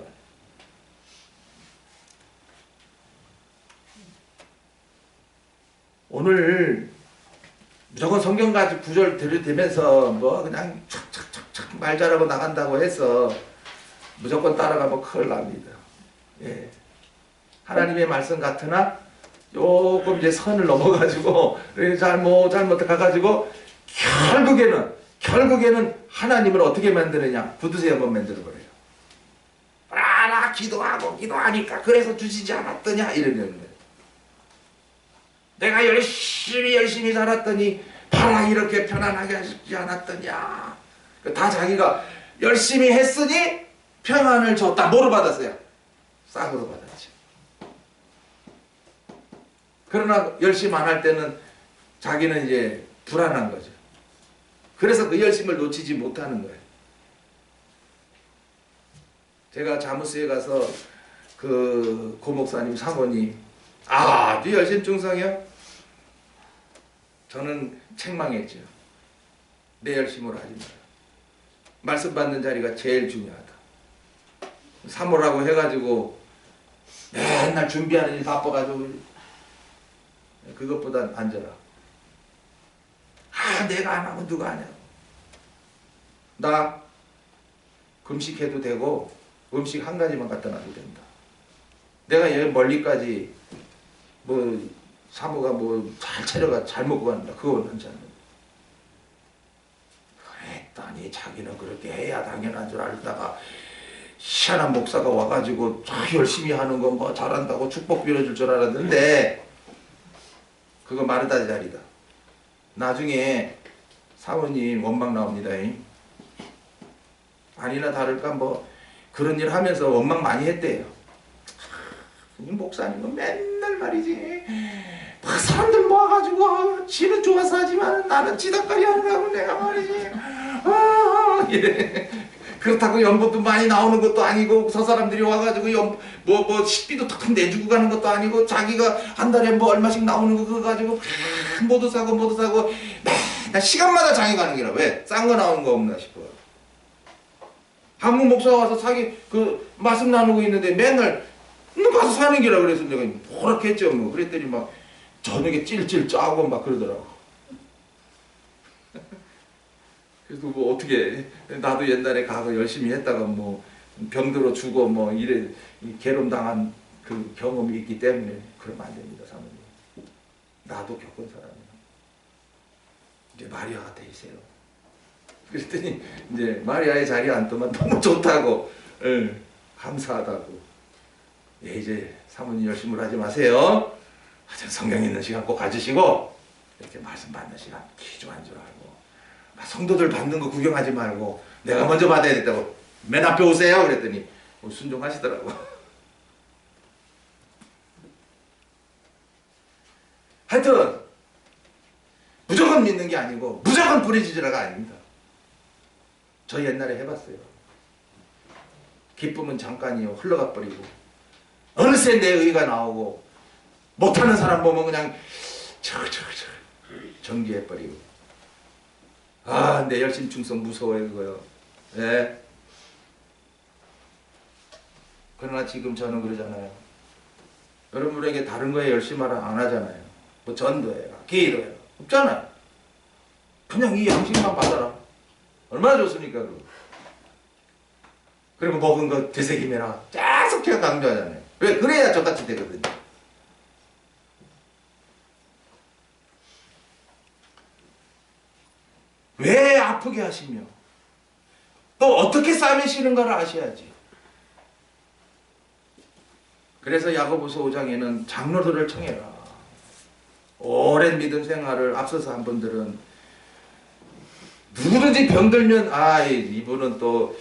S1: 오늘 무조건 성경 가지고 구절 들이대면서 뭐 그냥 촥촥촥촥 말 잘하고 나간다고 해서 무조건 따라가면 큰일 납니다. 예. 하나님의 말씀 같으나 조금 이제 선을 넘어가지고 잘못 가가지고 결국에는 하나님을 어떻게 만드느냐? 구두쇠 한번 만들어버려요. 나 기도하니까 그래서 주시지 않았더냐? 이러는 거예요. 내가 열심히 살았더니 봐라 이렇게 편안하게 하시지 않았더냐? 다 자기가 열심히 했으니 평안을 줬다. 뭐로 받았어요? 싹으로 받았죠. 그러나 열심 안 할 때는 자기는 이제 불안한 거죠. 그래서 그 열심을 놓치지 못하는 거예요. 제가 자무스에 가서 그 고목사님 사모님 아주 열심 충성이요? 저는 책망했죠. 내 열심으로 하지 마라. 말씀 받는 자리가 제일 중요하다. 사모라고 해가지고 맨날 준비하는 일 바빠가지고 그것보단 앉아라. 내가 안 하면 누가 하냐고. 나 금식해도 되고 음식 한 가지만 갖다 놔도 된다. 내가 여기 멀리까지 뭐 사모가 뭐 잘 차려가 잘 먹고 간다. 그건 괜찮아. 그랬더니 자기는 그렇게 해야 당연한 줄 알다가 희한한 목사가 와가지고 열심히 하는 거 뭐 잘한다고 축복 빌어줄 줄 알았는데 그거 마르다 자리다. 나중에 사모님 원망 나옵니다. 아니나 다를까 뭐 그런 일 하면서 원망 많이 했대요. 이 목사님은 맨날 말이지 막 사람들 모아가지고 지는 좋아서 하지만 나는 지닥거리 하느라고 내가 말이지 이래. 그렇다고 연봉도 많이 나오는 것도 아니고 저 사람들이 와가지고 뭐 식비도 탁 내주고 가는 것도 아니고 자기가 한 달에 뭐 얼마씩 나오는 거 그거 가지고 뭐도 사고 맨날 시간마다 장에 가는 게라. 왜? 싼 거 나오는 거 없나 싶어. 한국 목사 와서 자기 그 말씀 나누고 있는데 맨날 너 가서 사는 게라. 그래서 내가 뭐라고 했죠. 뭐 그랬더니 막 저녁에 찔찔 짜고 막 그러더라고. 그래서 뭐 어떻게 나도 옛날에 가서 열심히 했다가 뭐 병들어 죽어 뭐 이래 괴롭당한 그 경험이 있기 때문에 그러면 안 됩니다. 사모님. 나도 겪은 사람이야. 이제 마리아가 되세요. 그랬더니 이제 마리아의 자리에 앉더만 너무 좋다고, 감사하다고. 이제 사모님 열심히 하지 마세요. 하여튼 성경 있는 시간 꼭 가지시고 이렇게 말씀 받는 시간 기도한 줄 알고 성도들 받는 거 구경하지 말고 내가 먼저 받아야 된다고 맨 앞에 오세요. 그랬더니 순종하시더라고. 하여튼 무조건 믿는 게 아니고 무조건 부르짖으라가 아닙니다. 저 옛날에 해봤어요. 기쁨은 잠깐이요 흘러가 버리고 어느새 내 의가 나오고 못하는 사람 보면 그냥 정지해버리고 내 열심 충성 무서워요 그거요. 예. 그러나 지금 저는 그러잖아요. 여러분에게 다른 거에 열심하라 안 하잖아요. 뭐 전도해라 기도해라 없잖아요. 그냥 이 양식만 받아라. 얼마나 좋습니까 그거. 그리고 먹은 거 되새김해라 계속 제가 강조하잖아요. 왜? 그래야 저같이 되거든요. 왜 아프게 하시며 또 어떻게 싸매시는가를 아셔야지. 그래서 야고보서 5장에는 장로들을 청해라. 오랜 믿음 생활을 앞서서 한 분들은 누구든지 병들면 이분은 또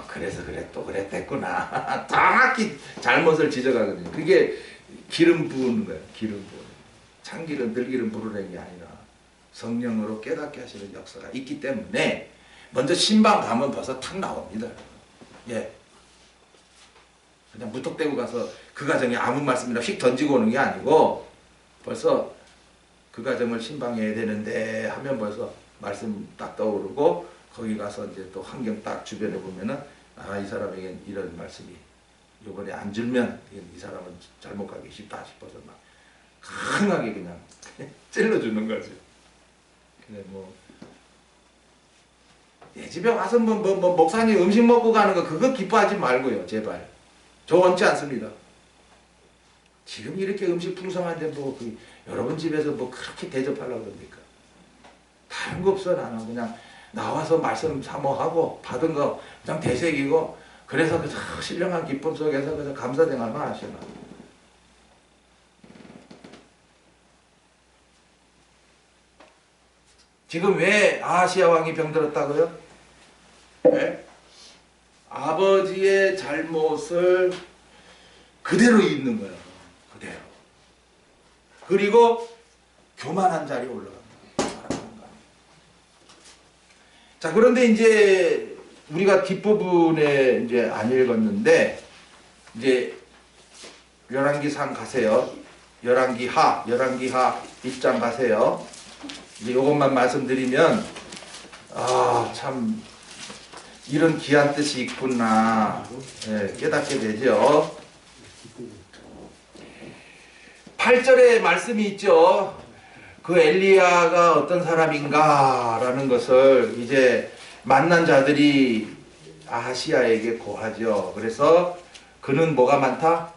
S1: 그래서 그래 또 그랬댔구나 정확히 잘못을 지적하거든요. 그게 기름 부은 거예요. 기름 부은. 참기름 들기름 부르는 게 아니라 성령으로 깨닫게 하시는 역사가 있기 때문에 먼저 신방 가면 벌써 탁 나옵니다. 예. 그냥 무턱대고 가서 그 가정에 아무 말씀이나 휙 던지고 오는 게 아니고 벌써 그 가정을 신방해야 되는데 하면 벌써 말씀 딱 떠오르고 거기 가서 이제 또 환경 딱 주변에 보면은 이 사람에겐 이런 말씀이 요번에 안 줄면 이 사람은 잘못 가기 쉽다 싶어서 막 강하게 그냥 찔러주는 거죠. 근데 내 집에 와서 목사님 음식 먹고 가는 거 그거 기뻐하지 말고요. 제발. 저 원치 않습니다. 지금 이렇게 음식 풍성한데 여러분 집에서 그렇게 대접하려고 그럽니까? 다른 거 없어. 나는 그냥 나와서 말씀 사모하고 받은 거 그냥 되새기고 그래서 그저 신령한 기쁨 속에서 그저 감사생활만 하시나. 지금 왜 아하시야 왕이 병들었다고요? 네? 아버지의 잘못을 그대로 있는 거예요. 그대로. 그리고 교만한 자리에 올라갑니다. 자, 그런데 이제 우리가 뒷부분에 이제 안 읽었는데 이제 열왕기상 가세요. 열왕기하 1장 가세요. 이제 이것만 말씀드리면 참 이런 귀한 뜻이 있구나 깨닫게 되죠. 8절에 말씀이 있죠. 그 엘리야가 어떤 사람인가 라는 것을 이제 만난 자들이 아하시야에게 고하죠. 그래서 그는 뭐가 많다?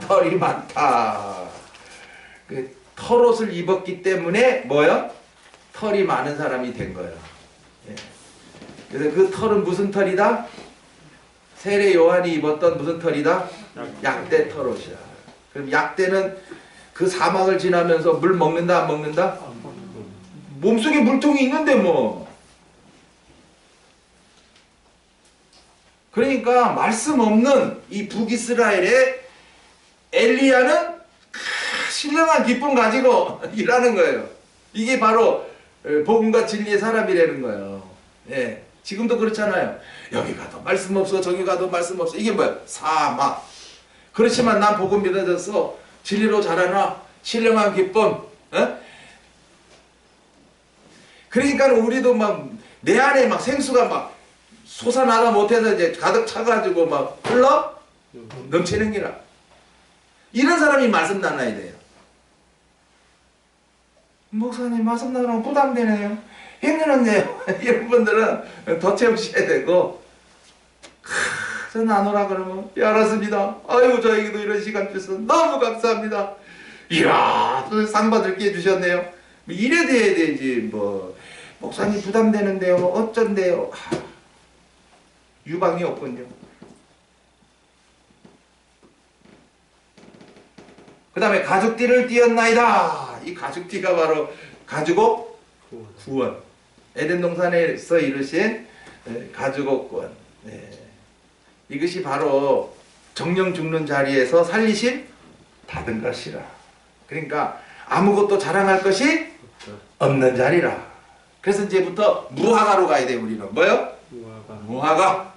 S1: 털이 많다. 그 털옷을 입었기 때문에 뭐요? 털이 많은 사람이 된 거예요. 예. 그래서 그 털은 무슨 털이다? 세례 요한이 입었던 무슨 털이다? 약대 털옷이야. 그럼 약대는 그 사막을 지나면서 물 먹는다 안 먹는다? 몸속에 물통이 있는데 뭐. 그러니까 말씀 없는 이 북이스라엘의 엘리야는 신령한 기쁨 가지고 일하는 거예요. 이게 바로 복음과 진리의 사람이라는 거예요. 예. 지금도 그렇잖아요. 여기 가도 말씀 없어, 저기 가도 말씀 없어. 이게 뭐야? 사막. 그렇지만 난 복음 믿어졌어. 진리로 자라나. 신령한 기쁨. 예? 그러니까 우리도 막 내 안에 막 생수가 막 솟아나가 못해서 이제 가득 차가지고 막 흘러 넘치는 기라. 이런 사람이 말씀 나눠야 돼요. 목사님 말씀 나누면 부담되네요. 힘드는데요. 이런 분들은 더 채우셔야 되고, 저 나누라 그러면 예, 알았습니다. 아이고 저에게도 이런 시간 주셔서 너무 감사합니다. 이야 또 상 받을 기회 주셨네요. 이래 돼야 되지 뭐. 목사님 부담되는데요. 어쩐데요. 유방이 없군요. 그 다음에 가죽띠를 띄었나이다. 이 가죽띠가 바로 가죽옷 구원. 에덴 동산에서 이루신 가죽옷 구원. 네. 이것이 바로 정령 죽는 자리에서 살리심 받은 것이라. 그러니까 아무것도 자랑할 것이 없는 자리라. 그래서 이제부터 무화과로 가야 돼. 우리는 뭐요? 무화과.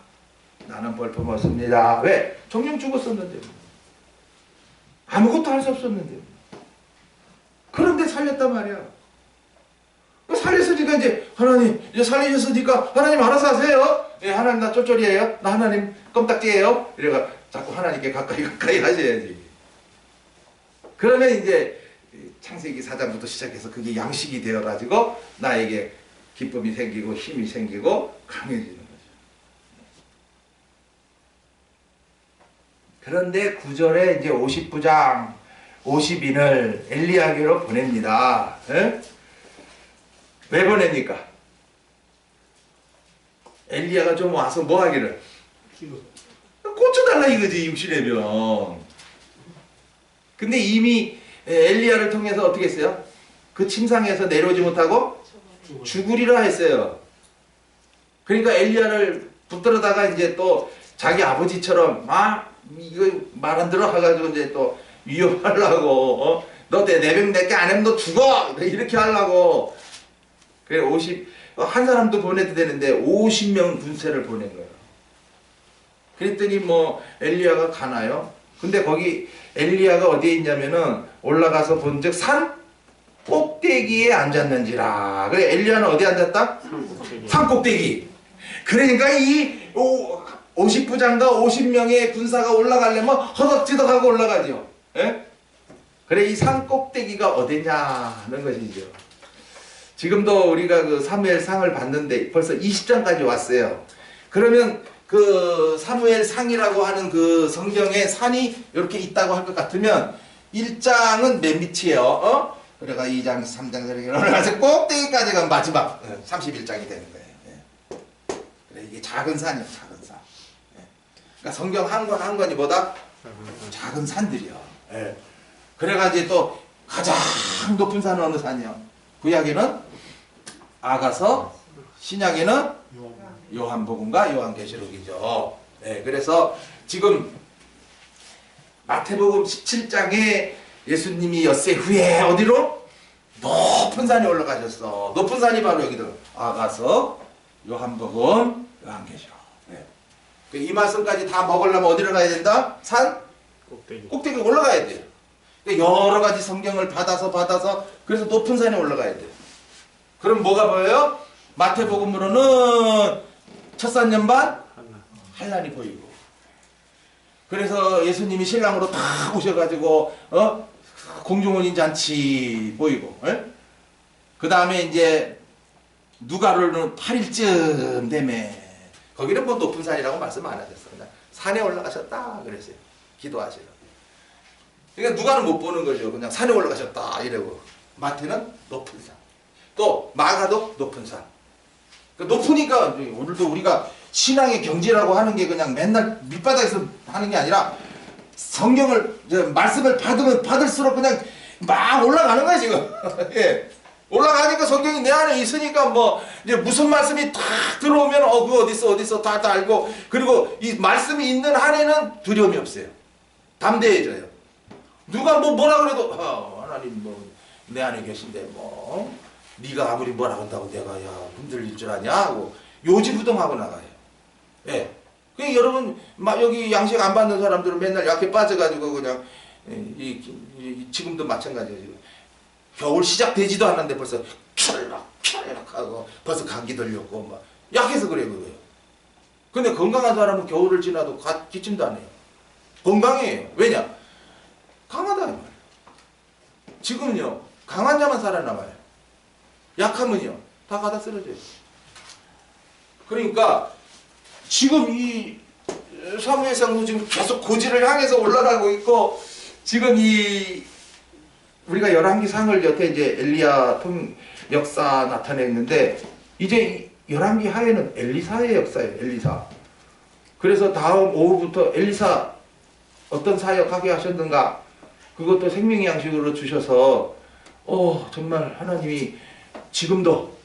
S1: 나는 벌품 없습니다. 왜? 정령 죽었었는데 아무것도 할 수 없었는데 그런데 살렸단 말이야. 살렸으니까 이제 하나님 이제 살리셨으니까 하나님 알아서 하세요. 예, 하나님 나 쫄쫄이에요. 나 하나님 껌딱지예요. 이래가 자꾸 하나님께 가까이 하셔야지. 그러면 이제 창세기 4장부터 시작해서 그게 양식이 되어가지고 나에게 기쁨이 생기고 힘이 생기고 강해지는 거죠. 그런데 9절에 이제 50부장 50인을 엘리야에게로 보냅니다. 에? 왜 보냅니까? 엘리야가 좀 와서 뭐 하기를? 꽂혀달라 이거지, 육신의 병. 근데 이미 엘리야를 통해서 어떻게 했어요? 그 침상에서 내려오지 못하고 죽으리라 했어요. 그러니까 엘리야를 붙들어다가 이제 또 자기 아버지처럼 이거 말 안 들어 해가지고 이제 또 위협하려고 너 내 병 내게 안 하면 너 죽어 이렇게 하려고. 그래 한 사람도 보내도 되는데 50명 군세를 보낸 거예요. 그랬더니 뭐 엘리야가 가나요? 근데 거기 엘리야가 어디에 있냐면은 올라가서 본즉 산 꼭대기에 앉았는지라. 그래 엘리야는 어디에 앉았다? 산 꼭대기. 그러니까 이 50부장과 50명의 군사가 올라가려면 허덕지덕하고 올라가죠. 예? 그래 이 산 꼭대기가 어디냐는 것이죠. 지금도 우리가 그 사무엘 상을 봤는데 벌써 20장까지 왔어요. 그러면 그 사무엘 상이라고 하는 그 성경에 산이 이렇게 있다고 할 것 같으면 1장은 맨 밑이에요. 그래가 2장, 3장 이렇게 올라가서 꼭대기까지 가면 마지막 31장이 되는 거예요. 그래 이게 작은 산이에요. 작은 산. 그러니까 성경 한 권 한 권이 보다 작은 산들이요. 그래가지고 또 가장 높은 산은 어느 산이요? 구약에는 아가서, 신약에는 요한복음과 요한계시록이죠. 네, 그래서 지금 마태복음 17장에 예수님이 엿새 후에 어디로? 높은 산에 올라가셨어. 높은 산이 바로 여기다. 아가서, 요한복음, 요한계시록. 네. 이 말씀까지 다 먹으려면 어디로 가야 된다? 산? 꼭대기 올라가야 돼요. 여러 가지 성경을 받아서 그래서 높은 산에 올라가야 돼요. 그럼 뭐가 보여요? 마태복음으로는 첫산 연반 한란이 보이고, 그래서 예수님이 신랑으로 다 오셔가지고 공중혼인 잔치 보이고, 그 다음에 이제 누가로는 8일쯤 되매 거기는 뭐 높은 산이라고 말씀 안 하셨어요. 산에 올라가셨다 그랬어요. 기도하시라고. 그러니까 누가는 못 보는 거죠. 그냥 산에 올라가셨다 이러고. 마태는 높은 산. 또 마가도 높은 산. 높으니까 오늘도 우리가 신앙의 경지라고 하는 게 그냥 맨날 밑바닥에서 하는 게 아니라 성경을 말씀을 받으면 받을수록 그냥 막 올라가는 거야 지금. 예. 올라가니까 성경이 내 안에 있으니까 뭐 이제 무슨 말씀이 탁 들어오면 그거 어디 있어 다 알고, 그리고 이 말씀이 있는 한에는 두려움이 없어요. 담대해져요. 누가 뭐라 그래도 하나님 뭐 내 안에 계신데 뭐 네가 아무리 뭐라 한다고 내가 흔들릴 줄 아냐 하고 요지부동하고 나가요. 예. 그 여러분 여기 양식 안 받는 사람들은 맨날 약해 빠져가지고 그냥 지금도 마찬가지예요. 겨울 시작되지도 않았는데 벌써 캬락 하고 벌써 감기 들렸고 막 약해서 그래 그거예요. 근데 건강한 사람은 겨울을 지나도 기침도 안 해요. 건강해요. 왜냐? 강하다 이 말이에요. 지금은요 강한 자만 살아남아요. 약하면요 다 가다 쓰러져요. 그러니까 지금 이 사무엘상도 지금 계속 고지를 향해서 올라가고 있고, 지금 우리가 열왕기상을 여태 이제 엘리야 역사 나타냈는데, 이제 열왕기 하에는 엘리사의 역사예요. 엘리사. 그래서 다음 오후부터 엘리사 어떤 사역 하게 하셨는가, 그것도 생명의 양식으로 주셔서 정말 하나님이 지금도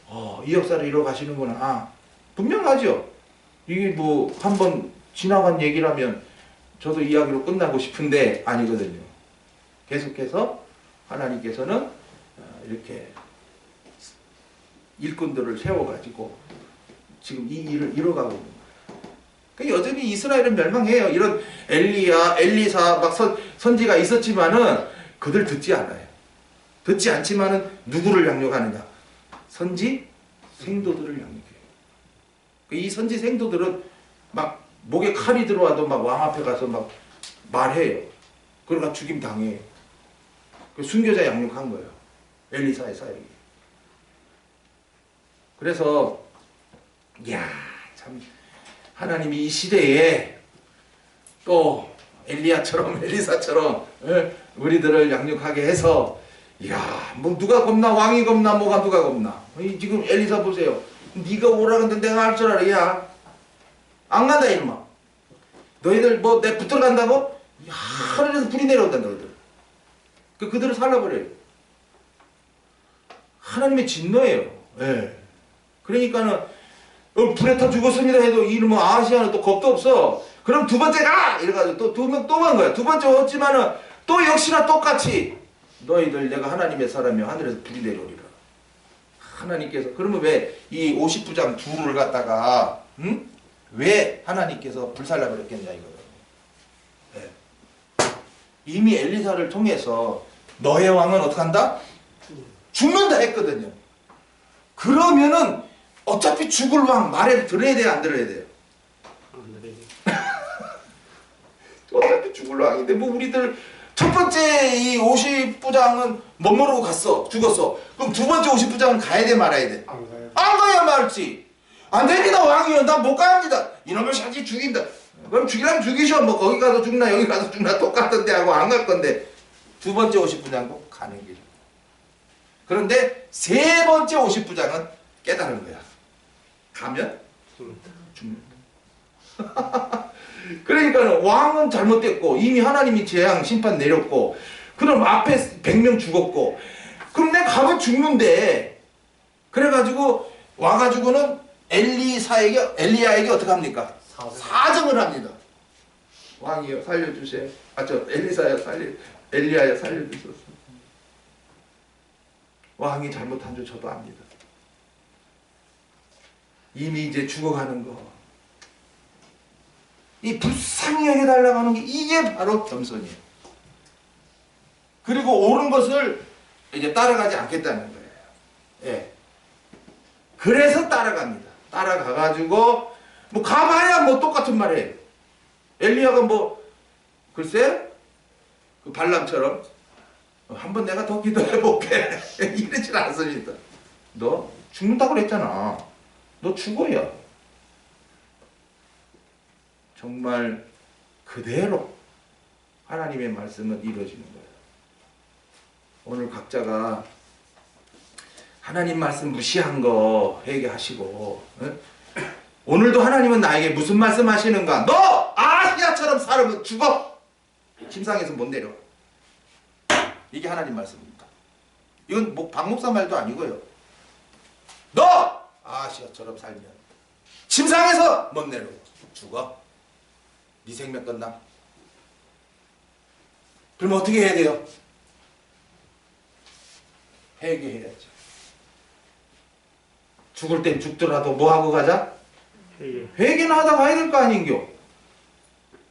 S1: 이 역사를 이루어 가시는구나. 분명하죠. 이게 뭐 한번 지나간 얘기라면 저도 이야기로 끝나고 싶은데 아니거든요. 계속해서 하나님께서는 이렇게 일꾼들을 세워가지고 지금 이 일을 이뤄가고 있는 거예요. 여전히 이스라엘은 멸망해요. 이런 엘리야, 엘리사 막 선지가 있었지만은 그들 듣지 않아요. 듣지 않지만은 누구를 양육하느냐? 선지 생도들을 양육해요. 이 선지 생도들은 막 목에 칼이 들어와도 막 왕 앞에 가서 막 말해요. 그러다가 죽임 당해요. 순교자 양육한 거예요. 엘리사의 사역이. 그래서 참 하나님이 이 시대에 또 엘리야처럼 엘리사처럼 우리들을 양육하게 해서 뭐 누가 겁나? 왕이 겁나? 뭐가 누가 겁나? 지금 엘리사 보세요. 네가 오라 근데 내가 할 줄 알아. 야, 안 간다 이놈아. 너희들 뭐 내 붙들어 간다고? 하늘에서 불이 내려온다 너희들. 그들을 살라버려요. 하나님의 진노예요. 예. 그러니까는 불에 타 죽었습니다 해도 이놈은 아시아는 또 겁도 없어. 그럼 두 번째 가! 이래가지고 또 두 명 또 간 거야. 두 번째 왔지만은 또 역시나 똑같이 너희들 내가 하나님의 사람이여 하늘에서 불이 내려오리라. 하나님께서 그러면 왜 이 50부장 둘을 갖다가 왜 하나님께서 불살라 버렸겠냐 이거예요. 네. 이미 엘리사를 통해서 너의 왕은 어떻게 한다? 죽는다 했거든요. 그러면은 어차피 죽을 왕 말을 들어야 돼요, 안 들어야 돼요? 어차피 죽을 왕인데 뭐 우리들 첫 번째 이 50부장은 못 모르고 갔어. 죽었어. 그럼 두 번째 50부장은 가야 돼 말아야 돼? 안 가야 말지. 안 됩니다 왕이요. 난 못 갑니다. 이놈을 샷이 죽인다. 그럼 죽이라면 죽이셔. 뭐 거기 가서 죽나 여기 가서 죽나 똑같은데 하고 안 갈 건데 두 번째 50부장도 가는 길. 그런데 세 번째 50부장은 깨달은 거야. 가면 죽는다. 그러니까 왕은 잘못됐고 이미 하나님이 재앙 심판 내렸고 그럼 앞에 100명 죽었고 그럼 내가 가면 죽는데 그래가지고 와가지고는 엘리야에게 어떻게 합니까? 사정을 합니다. 왕이여 살려주세요. 엘리야여 살려주소서. 왕이 잘못한 줄 저도 압니다. 이미 이제 죽어가는 거. 이 불쌍히 여겨달라고 하는 게 이게 바로 겸손이에요. 그리고 옳은 것을 이제 따라가지 않겠다는 거예요. 예. 그래서 따라갑니다. 따라가가지고 뭐 가봐야 뭐 똑같은 말 해요. 엘리야가 뭐 글쎄 그 발람처럼 한번 내가 더 기도해볼게 이러질 않습니다. 너 죽는다고 그랬잖아. 너 죽어야. 정말 그대로 하나님의 말씀은 이루어지는 거예요. 오늘 각자가 하나님 말씀 무시한 거 회개하시고 오늘도 하나님은 나에게 무슨 말씀 하시는가? 너 아시아처럼 살면 죽어! 침상에서 못 내려와. 이게 하나님 말씀입니다. 이건 박 목사 말도 아니고요. 너 아시아처럼 살면 침상에서 못 내려오고 죽어. 네 생명 끝나. 그럼 어떻게 해야 돼요? 회개해야죠. 죽을 땐 죽더라도 뭐 하고 가자? 회개는 하다 가야 될 거 아닌겨.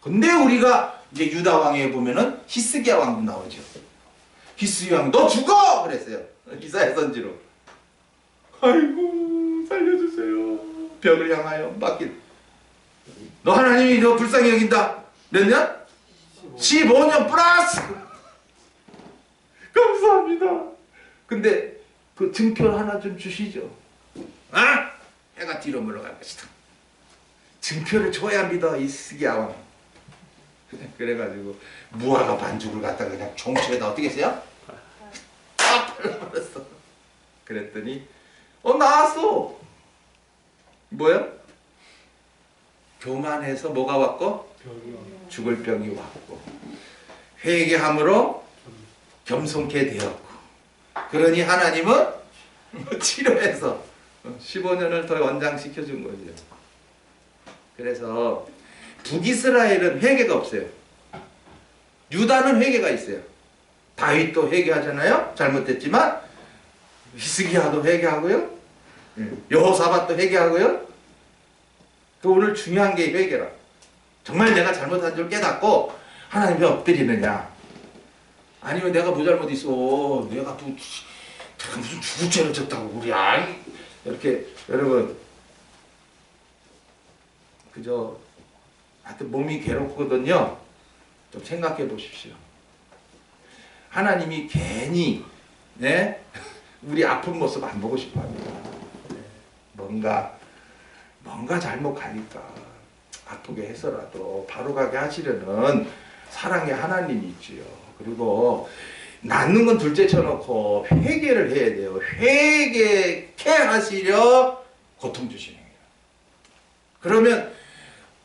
S1: 근데 우리가 이제 유다 왕에 보면은 히스기야 왕도 나오죠. 히스기야 왕, 너 죽어! 그랬어요. 이사야 선지로. 아이고 살려주세요. 벽을 향하여 맡긴. 너 하나님이 너 불쌍히 여긴다. 몇 년? 15년 플러스. 감사합니다. 근데 그 증표 하나 좀 주시죠. 아? 해가 뒤로 물러갈 것이다. 증표를 줘야 믿어 히스기야 왕. 그래가지고 무화과 반죽을 갖다가 그냥 종초에다 어떻게 했어요? 딱 발라버렸어. 그랬더니 나왔어. 뭐야? 교만해서 뭐가 왔고? 죽을 병이 왔고, 회개함으로 겸손케 되었고, 그러니 하나님은 치료해서 15년을 더 연장시켜 준 거죠. 그래서 북이스라엘은 회개가 없어요. 유다는 회개가 있어요. 다윗도 회개하잖아요. 잘못됐지만. 히스기야도 회개하고요. 여호사밧도 회개하고요. 그 오늘 중요한 게 회개라. 정말 내가 잘못한 줄 깨닫고 하나님께 엎드리느냐, 아니면 내가 뭐 잘못 있어, 내가 무슨 죽을 죄를 졌다고 우리 이렇게 여러분 그저 하여튼 몸이 괴롭거든요. 좀 생각해 보십시오. 하나님이 괜히 우리 아픈 모습 안 보고 싶어 합니다. 뭔가 잘못 가니까 아프게 해서라도 바로 가게 하시려는 사랑의 하나님이 있지요. 그리고 낫는 건 둘째 쳐놓고 회개를 해야 돼요. 회개케 하시려 고통 주시는 거예요. 그러면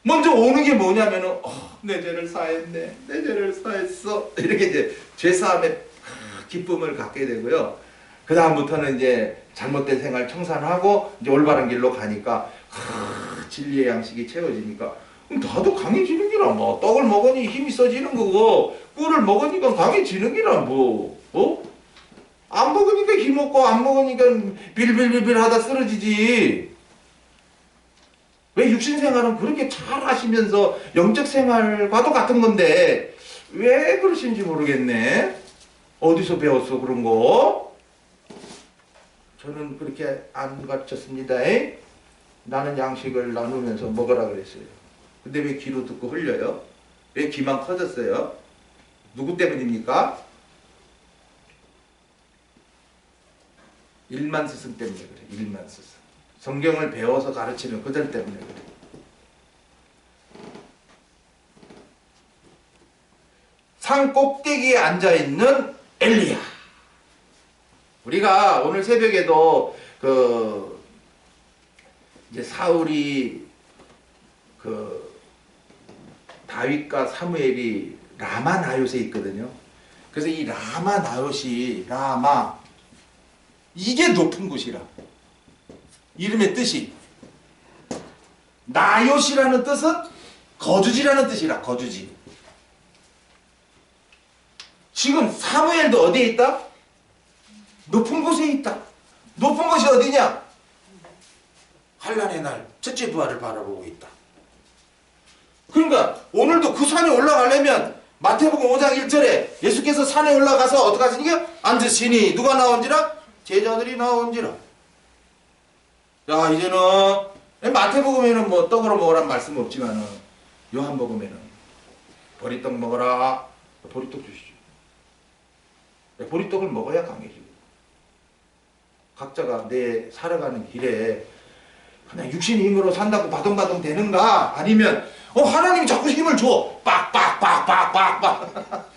S1: 먼저 오는 게 뭐냐면은 내 죄를 사했네, 내 죄를 사했어, 이렇게 이제 죄사함의 기쁨을 갖게 되고요. 그 다음부터는 이제 잘못된 생활 청산하고 이제 올바른 길로 가니까 진리의 양식이 채워지니까 나도 강해지는 기라. 뭐 떡을 먹으니 힘이 써지는 거고, 꿀을 먹으니까 강해지는 기라. 안 먹으니까 힘없고 안 먹으니까 빌빌빌빌 하다 쓰러지지. 왜 육신 생활은 그렇게 잘 하시면서 영적 생활과도 같은 건데 왜 그러신지 모르겠네. 어디서 배웠어 그런 거? 저는 그렇게 안 가르쳤습니다. 나는 양식을 나누면서 먹으라 그랬어요. 근데 왜 귀로 듣고 흘려요? 왜 귀만 커졌어요? 누구 때문입니까? 일만 스승 때문에 그래. 일만 스승. 성경을 배워서 가르치는 그들 때문에 그래. 산 꼭대기에 앉아있는 엘리야. 우리가 오늘 새벽에도 이제 사울이 다윗과 사무엘이 라마 나요스에 있거든요. 그래서 이 라마 나요시, 이게 높은 곳이라. 이름의 뜻이 나요시라는 뜻은 거주지라는 뜻이라. 거주지. 지금 사무엘도 어디에 있다? 높은 곳에 있다. 높은 곳이 어디냐? 환란의 날 첫째 부활을 바라보고 있다. 그러니까 오늘도 그 산에 올라가려면 마태복음 5장 1절에 예수께서 산에 올라가서 어떻게 하시니까? 앉으시니 누가 나온지라? 제자들이 나온지라. 야, 이제는 마태복음에는 뭐 떡으로 먹으라는 말씀 없지만은 요한복음에는 보리떡 먹어라. 보리떡 주시죠. 보리떡을 먹어야 강해지고, 각자가 내 살아가는 길에 그냥 육신의 힘으로 산다고 바동바동 되는가, 아니면 하나님이 자꾸 힘을 줘. 빡빡빡빡빡빡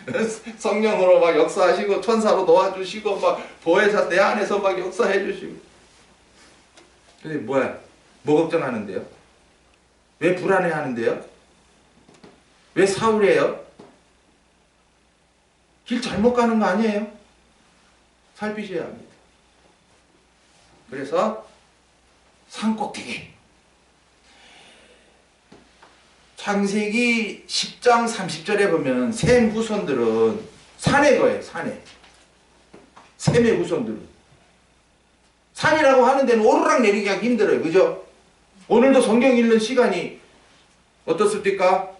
S1: 성령으로 막 역사하시고 천사로 도와주시고 막 보혜사 내 안에서 막 역사해 주시고. 근데 뭐야? 뭐 걱정하는데요? 왜 불안해하는데요? 왜 사울이에요? 길 잘못 가는 거 아니에요? 살피셔야 합니다. 그래서 산꼭대기. 창세기 10장 30절에 보면 셈 후손들은 산에 거예요. 산에. 셈의 후손들은. 산이라고 하는 데는 오르락 내리기 하기 힘들어요. 그죠? 오늘도 성경 읽는 시간이 어떻습니까?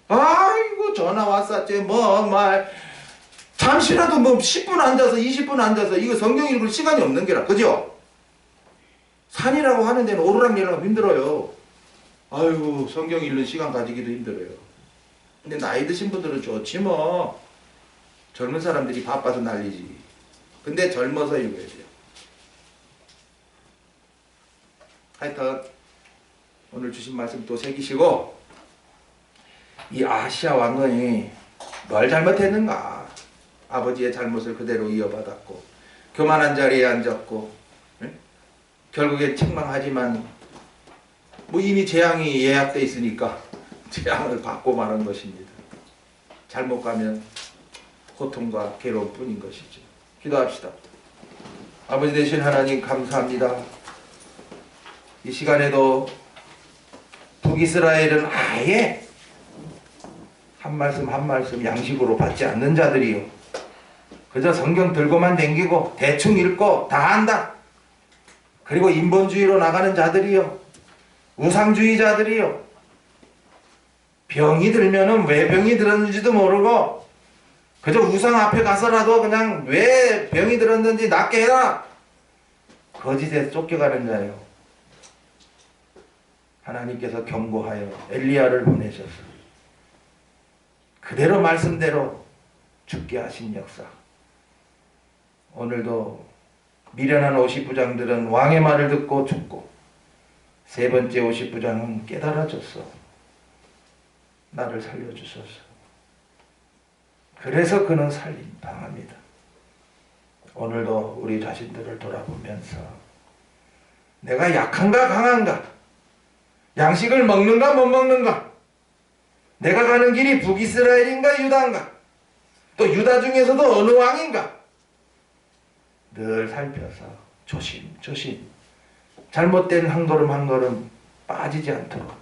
S1: 아이고 전화 왔었지 잠시라도 10분 앉아서 20분 앉아서 이거 성경 읽을 시간이 없는 게라. 그죠? 산이라고 하는 데는 오르락 내리락 힘들어요. 아이고 성경 읽는 시간 가지기도 힘들어요. 근데 나이 드신 분들은 좋지 뭐. 젊은 사람들이 바빠서 난리지. 근데 젊어서 읽어야 돼요. 하여튼 오늘 주신 말씀 또 새기시고, 이 아하시야 왕이 뭘 잘못했는가? 아버지의 잘못을 그대로 이어받았고 교만한 자리에 앉았고, 결국엔 책망하지만 이미 재앙이 예약되어 있으니까 재앙을 받고 마는 것입니다. 잘못 가면 고통과 괴로움 뿐인 것이죠. 기도합시다. 아버지 되신 하나님 감사합니다. 이 시간에도 북이스라엘은 아예 한 말씀 한 말씀 양식으로 받지 않는 자들이요, 그저 성경 들고만 댕기고 대충 읽고 다 안다, 그리고 인본주의로 나가는 자들이요, 우상주의자들이요, 병이 들면은 왜 병이 들었는지도 모르고 그저 우상 앞에 가서라도 그냥 왜 병이 들었는지 낫게 해라, 거짓에 쫓겨가는 자요. 하나님께서 경고하여 엘리야를 보내셔서 그대로 말씀대로 죽게 하신 역사, 오늘도 미련한 50부장들은 왕의 말을 듣고 죽고, 세 번째 50부장은 깨달아졌어. 나를 살려주소서. 그래서 그는 살림당합니다. 오늘도 우리 자신들을 돌아보면서 내가 약한가 강한가, 양식을 먹는가 못 먹는가, 내가 가는 길이 북이스라엘인가 유다인가, 또 유다 중에서도 어느 왕인가, 늘 살펴서 조심조심 잘못된 한 걸음 한 걸음 빠지지 않도록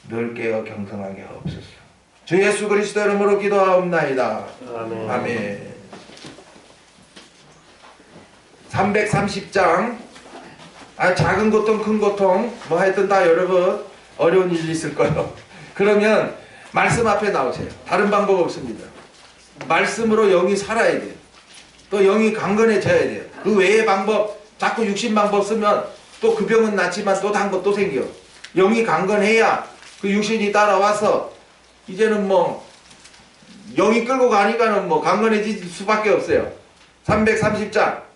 S1: 늘 깨어 경성하게 하옵소서. 주 예수 그리스도 이름으로 기도하옵나이다. 아멘. 아멘. 330장, 작은 고통 큰 고통 하여튼 다 여러분 어려운 일이 있을 거예요. 그러면 말씀 앞에 나오세요. 다른 방법 없습니다. 말씀으로 영이 살아야 돼요. 또 영이 강건해져야 돼요. 그 외의 방법, 자꾸 육신 방법 쓰면 또 그 병은 낫지만 또 단 것 또 생겨. 영이 강건해야 그 육신이 따라와서 이제는 영이 끌고 가니까는 강건해질 수밖에 없어요. 330장.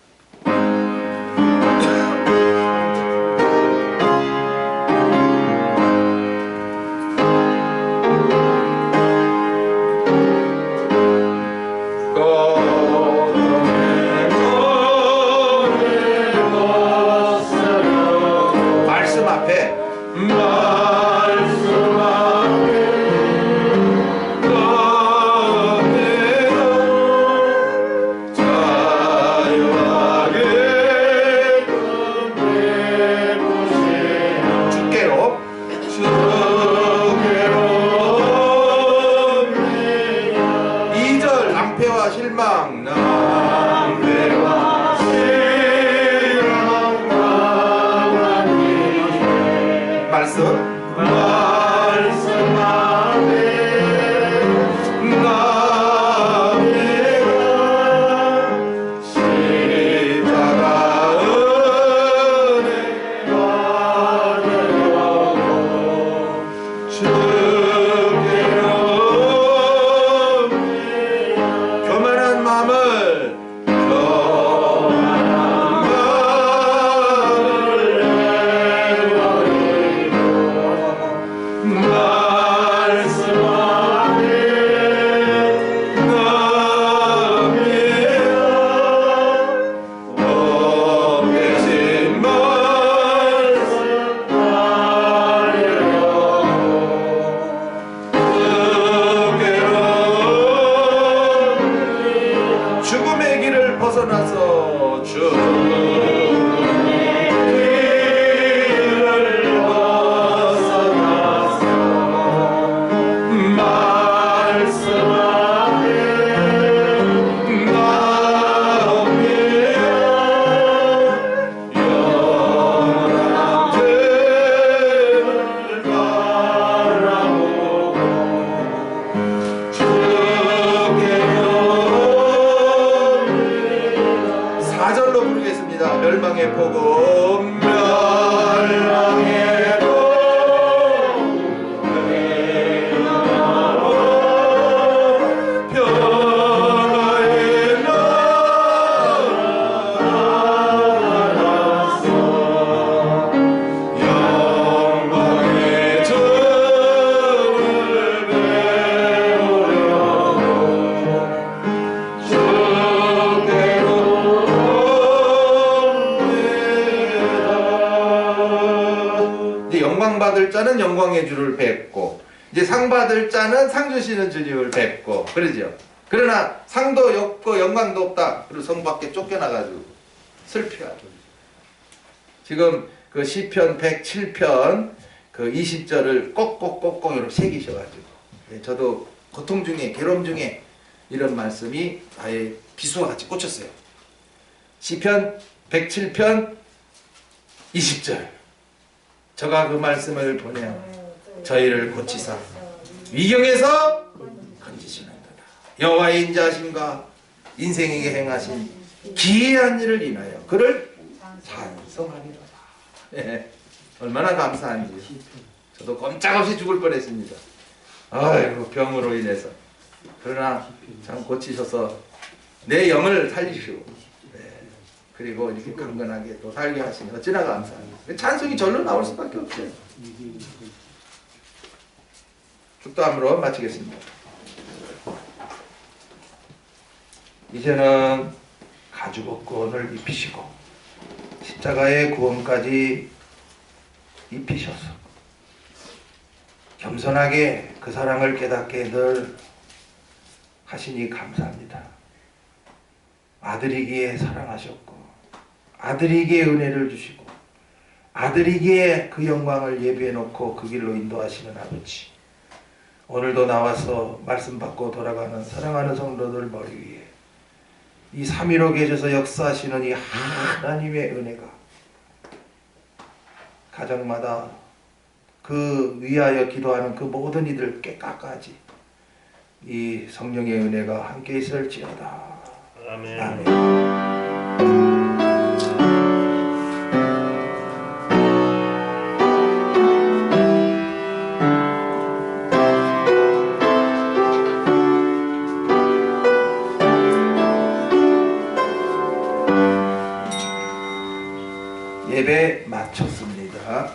S1: 교만한 마음을 영광 받을 자는 영광의 주를 뵙고, 이제 상 받을 자는 상 주시는 주님을 뵙고, 그러죠. 그러나 상도 없고 영광도 없다. 그리고 성 밖에 쫓겨나가지고 슬퍼하죠. 지금 그 시편 107편 그 20절을 꼭꼭꼭꼭 이렇게 새기셔가지고, 저도 고통 중에 괴로움 중에 이런 말씀이 아예 비수와 같이 꽂혔어요. 시편 107편 20절. 저가 그 말씀을 보내어 저희를 고치사 위경에서 건지시는도다. 여호와의 인자하심과 인생에게 행하신 기이한 일을 인하여 그를 찬송하리로다. 예, 얼마나 감사한지. 저도 꼼짝없이 죽을 뻔했습니다. 아이고, 병으로 인해서. 그러나 참 고치셔서 내 영을 살리시고, 그리고 이렇게 강건하게 또 살게 하시니 어찌나 감사합니다. 찬송이 절로 나올 수밖에 없어요. 축도함으로 마치겠습니다. 이제는 가죽옷권을 입히시고 십자가의 구원까지 입히셔서 겸손하게 그 사랑을 깨닫게 늘 하시니 감사합니다. 아들이기에 사랑하셨고 아들이기에 은혜를 주시고 아들이기에 그 영광을 예비해 놓고 그 길로 인도하시는 아버지, 오늘도 나와서 말씀 받고 돌아가는 사랑하는 성도들 머리 위에 이 3.15 계셔서 역사하시는 이 하나님의 은혜가 가정마다 그 위하여 기도하는 그 모든 이들 깨까까지 이 성령의 은혜가 함께 있을지어다. 아멘. 아멘. 예배 마쳤습니다.